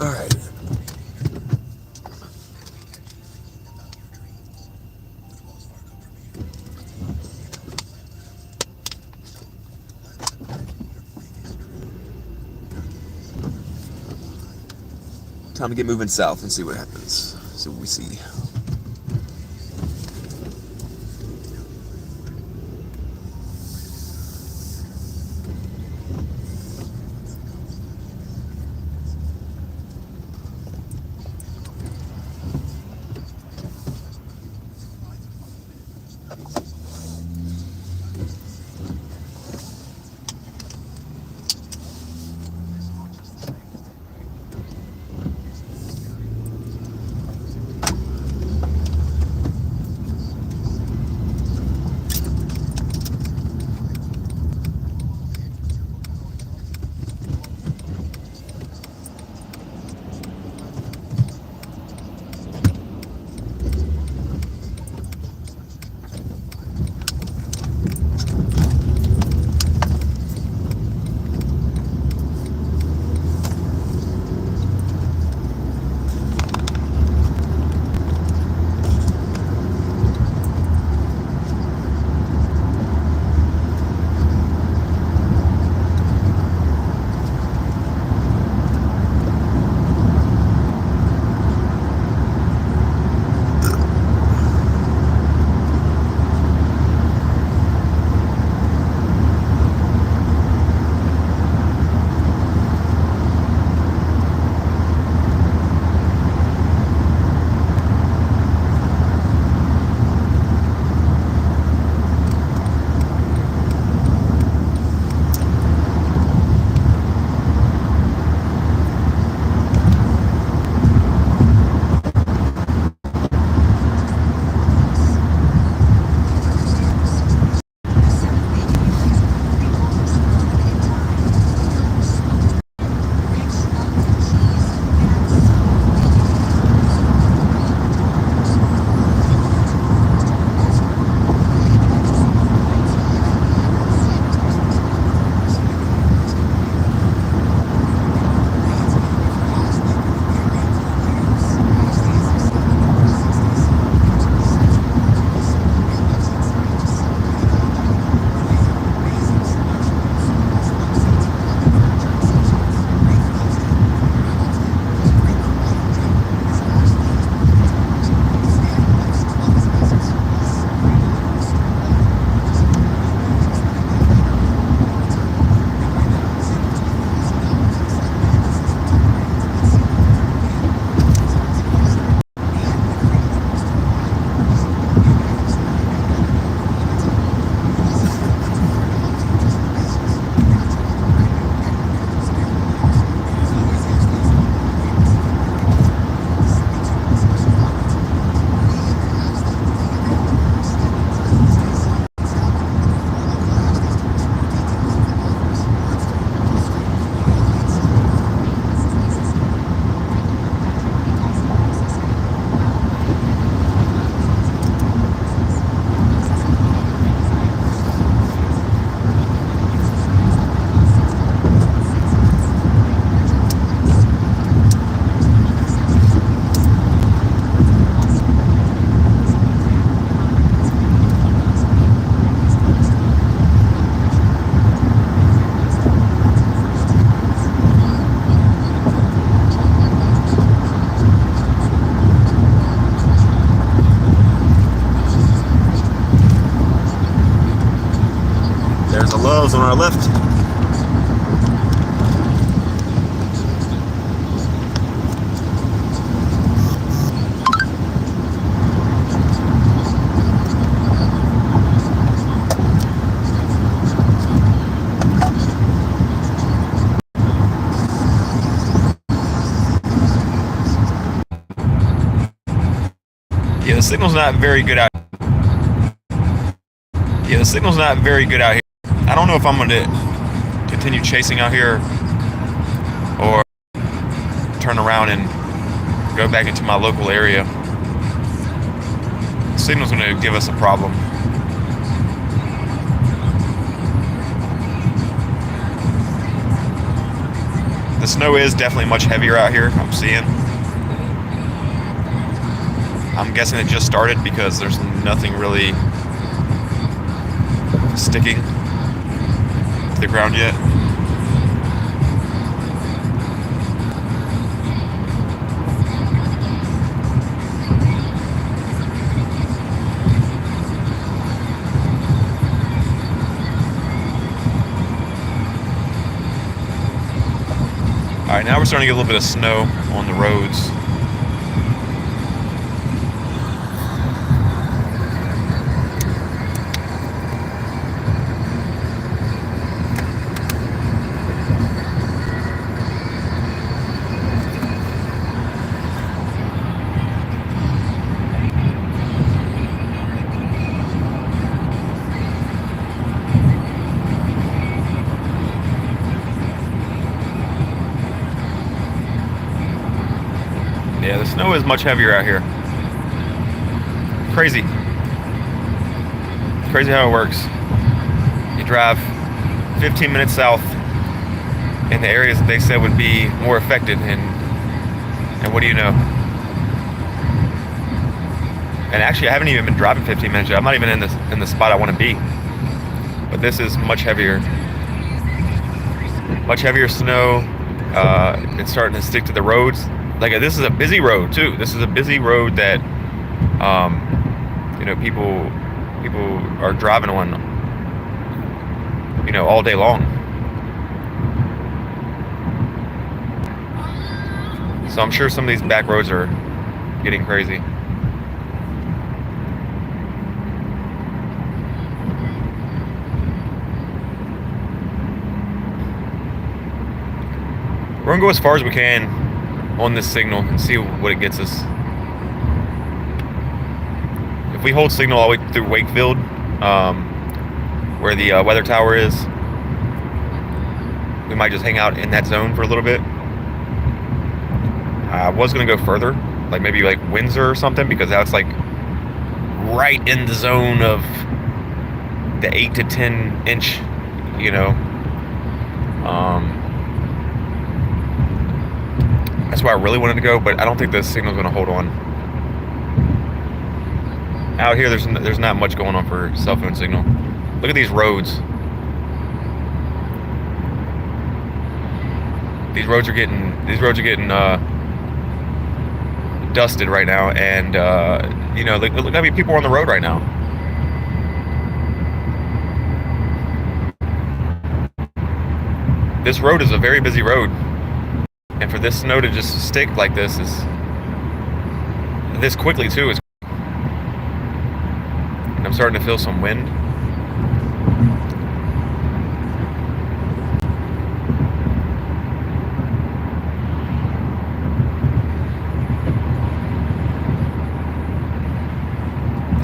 Speaker 1: Alright. Time to get moving south and see what happens. See what we see. Love's on our left. Yeah, the signal's not very good out. Yeah, the signal's not very good out here. I don't know if I'm going to continue chasing out here or turn around and go back into my local area. The signal's going to give us a problem. The snow is definitely much heavier out here, I'm seeing. I'm guessing it just started because there's nothing really sticking to the ground yet. Alright, now we're starting to get a little bit of snow on the roads. Yeah, the snow is much heavier out here. Crazy. Crazy how it works. You drive 15 minutes south in the areas that they said would be more affected, and what do you know? And actually, I haven't even been driving 15 minutes yet. I'm not even in the spot I want to be. But this is much heavier. Much heavier snow. It's starting to stick to the roads. Like, this is a busy road too. This is a busy road that, you know, people are driving on, you know, all day long. So I'm sure some of these back roads are getting crazy. We're gonna go as far as we can on this signal and see what it gets us. If we hold signal all the way through Wakefield, where the weather tower is, we might just hang out in that zone for a little bit. I was gonna go further, like maybe like Windsor or something, because that's like right in the zone of the 8 to 10 inch, you know. That's where I really wanted to go, but I don't think the signal's going to hold on. Out here, there's not much going on for cell phone signal. Look at these roads. These roads are getting dusted right now, and you know, look how many people are on the road right now. This road is a very busy road. And for this snow to just stick like this quickly too is. And I'm starting to feel some wind.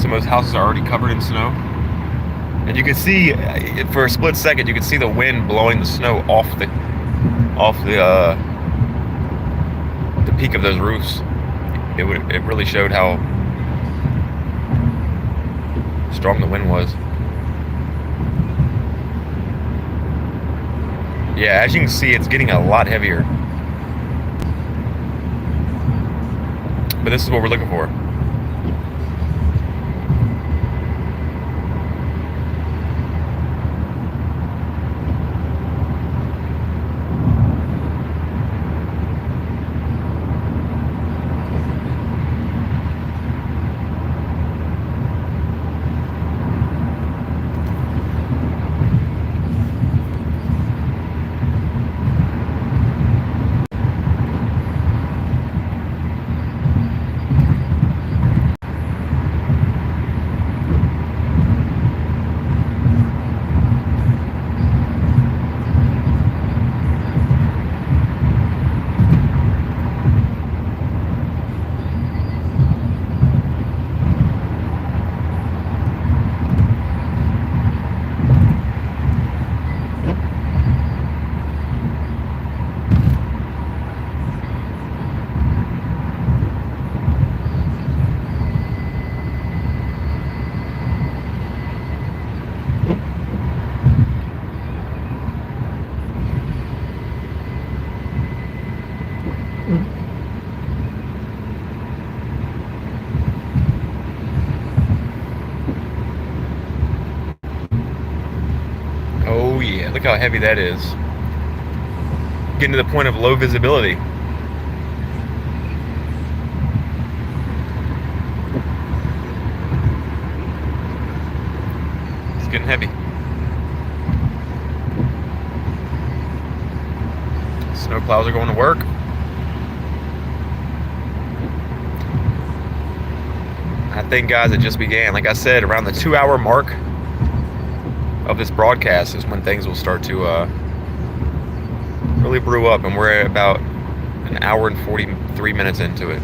Speaker 1: Some of those houses are already covered in snow. And you can see, for a split second, you can see the wind blowing the snow off the peak of those roofs. It really showed how strong the wind was. Yeah, as you can see, it's getting a lot heavier. But this is what we're looking for. look how heavy that is. Getting to the point of low visibility. It's getting heavy. Snow plows are going to work. I think, guys, it just began. Like I said, around the 2-hour mark of this broadcast is when things will start to really brew up, and we're at about an hour and 43 minutes into it.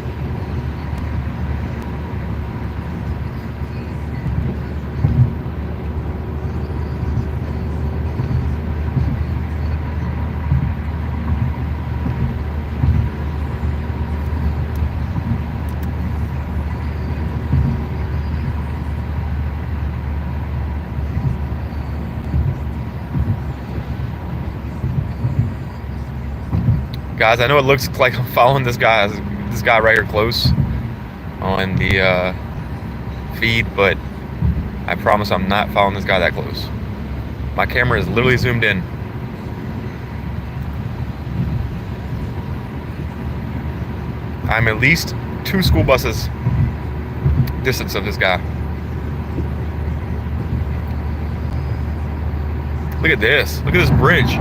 Speaker 1: Guys, I know it looks like I'm following this guy right here close on the feed, but I promise I'm not following this guy that close. My camera is literally zoomed in. I'm at least 2 school buses distance of this guy. Look at this. Look at this bridge.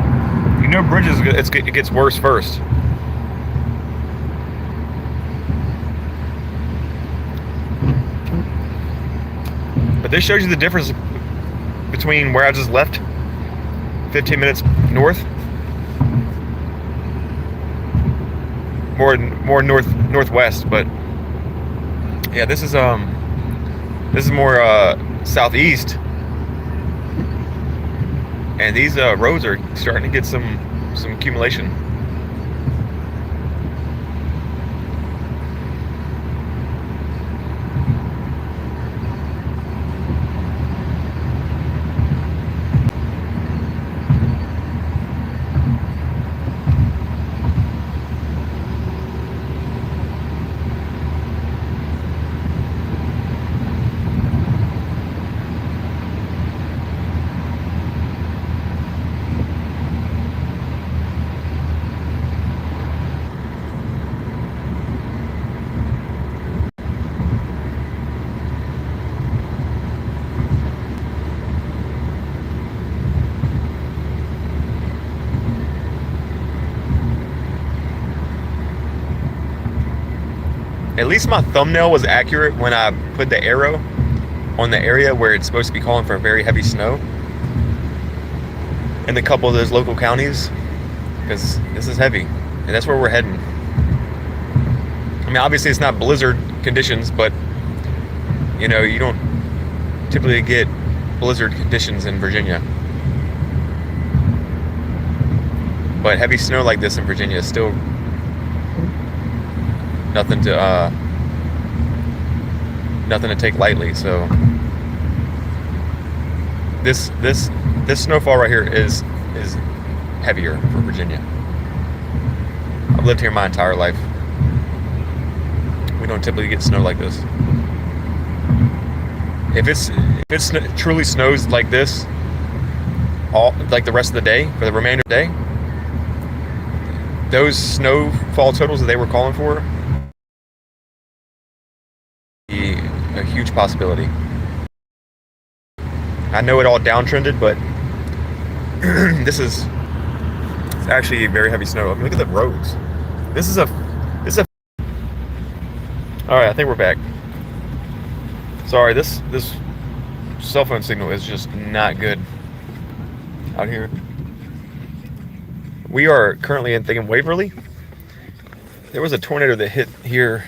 Speaker 1: You know, bridges, it gets worse first. But this shows you the difference between where I just left, 15 minutes north, more northwest. But yeah, this is more southeast. And these roads are starting to get some accumulation. At least my thumbnail was accurate when I put the arrow on the area where it's supposed to be calling for very heavy snow in a couple of those local counties, because this is heavy and that's where we're heading. I mean, obviously it's not blizzard conditions, but you know, you don't typically get blizzard conditions in Virginia. But heavy snow like this in Virginia is still nothing to take lightly. So this snowfall right here is heavier for Virginia. I've lived here my entire life. We don't typically get snow like this. If it truly snows like this, like the rest of the day, for the remainder of the day, those snowfall totals that they were calling for, be a huge possibility. I know it all downtrended, but it's actually very heavy snow. I mean, look at the roads. This is a. All right, I think we're back. Sorry, this cell phone signal is just not good out here. We are currently in Waverly. There was a tornado that hit here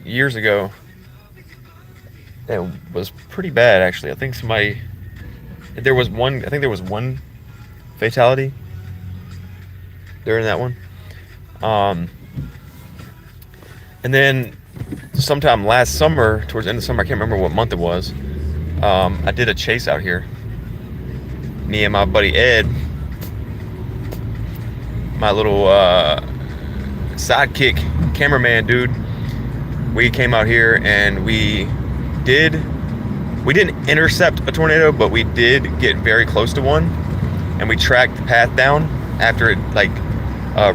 Speaker 1: years ago. It was pretty bad, actually. I think there was one fatality during that one. And then sometime last summer, towards the end of summer, I can't remember what month it was, I did a chase out here. Me and my buddy Ed, my little sidekick cameraman dude, we came out here and we didn't intercept a tornado, but we did get very close to one. and we tracked the path down after it like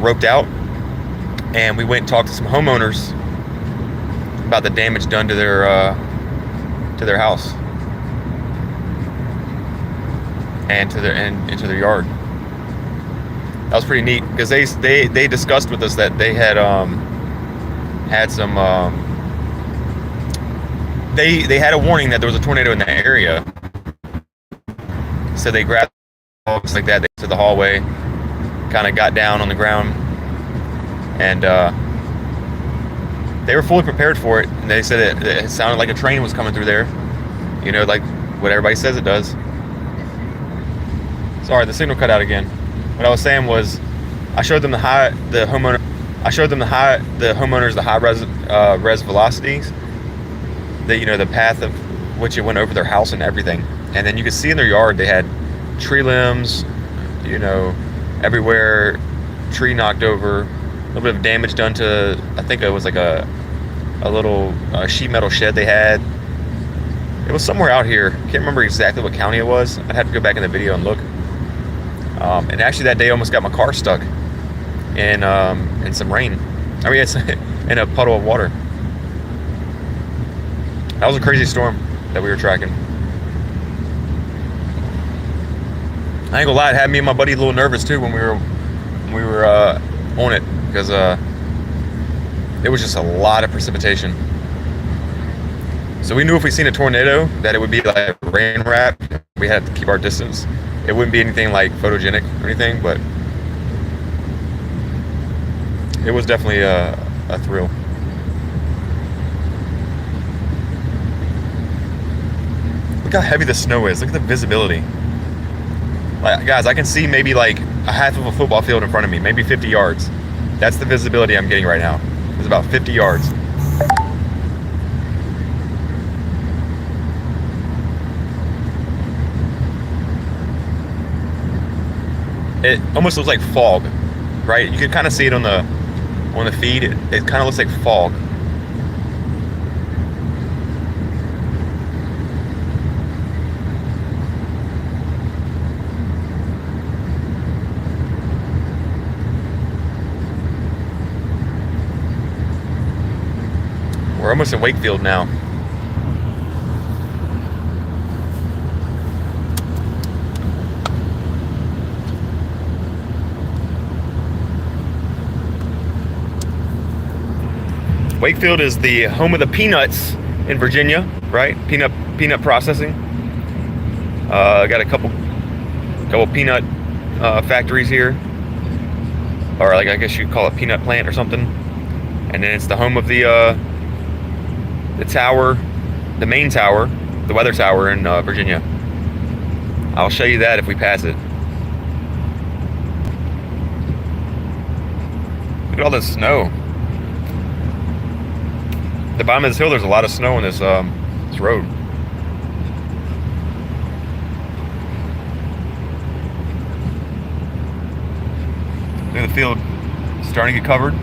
Speaker 1: roped out, and we went and talked to some homeowners about the damage done to their house and into their yard. That was pretty neat because they discussed with us that they had had some they had a warning that there was a tornado in the area, so they grabbed dogs like that to the hallway, kind of got down on the ground, and they were fully prepared for it. And they said it sounded like a train was coming through there, you know, like what everybody says it does. Sorry, the signal cut out again. What I was saying was, I showed them the homeowners the high res velocities, the path of which it went over their house and everything. And then you could see in their yard they had tree limbs, everywhere, tree knocked over, a little bit of damage done to, I think it was like a little sheet metal shed they had. It was somewhere out here. Can't remember exactly what county it was. I'd have to go back in the video and look. And actually that day I almost got my car stuck in some rain. I mean, it's in a puddle of water. That was a crazy storm that we were tracking. I ain't gonna lie, it had me and my buddy a little nervous too when we were on it, because it was just a lot of precipitation. So we knew if we seen a tornado that it would be like rain wrapped. We had to keep our distance. It wouldn't be anything like photogenic or anything, but it was definitely a thrill. Look how heavy the snow is. Look at the visibility. Like, guys, I can see maybe like a half of a football field in front of me, maybe 50 yards. That's the visibility I'm getting right now. It's about 50 yards. It almost looks like fog, right? You can kind of see it on the feed. It kind of looks like fog. We're almost in Wakefield now. Wakefield is the home of the peanuts in Virginia, right? Peanut processing. Got a couple peanut factories here, or like I guess you'd call it peanut plant or something. And then it's the home of the tower, the main tower, the weather tower in Virginia. I'll show you that if we pass it. Look at all this snow. The bottom of this hill, there's a lot of snow on this road. Look at the field starting to get covered.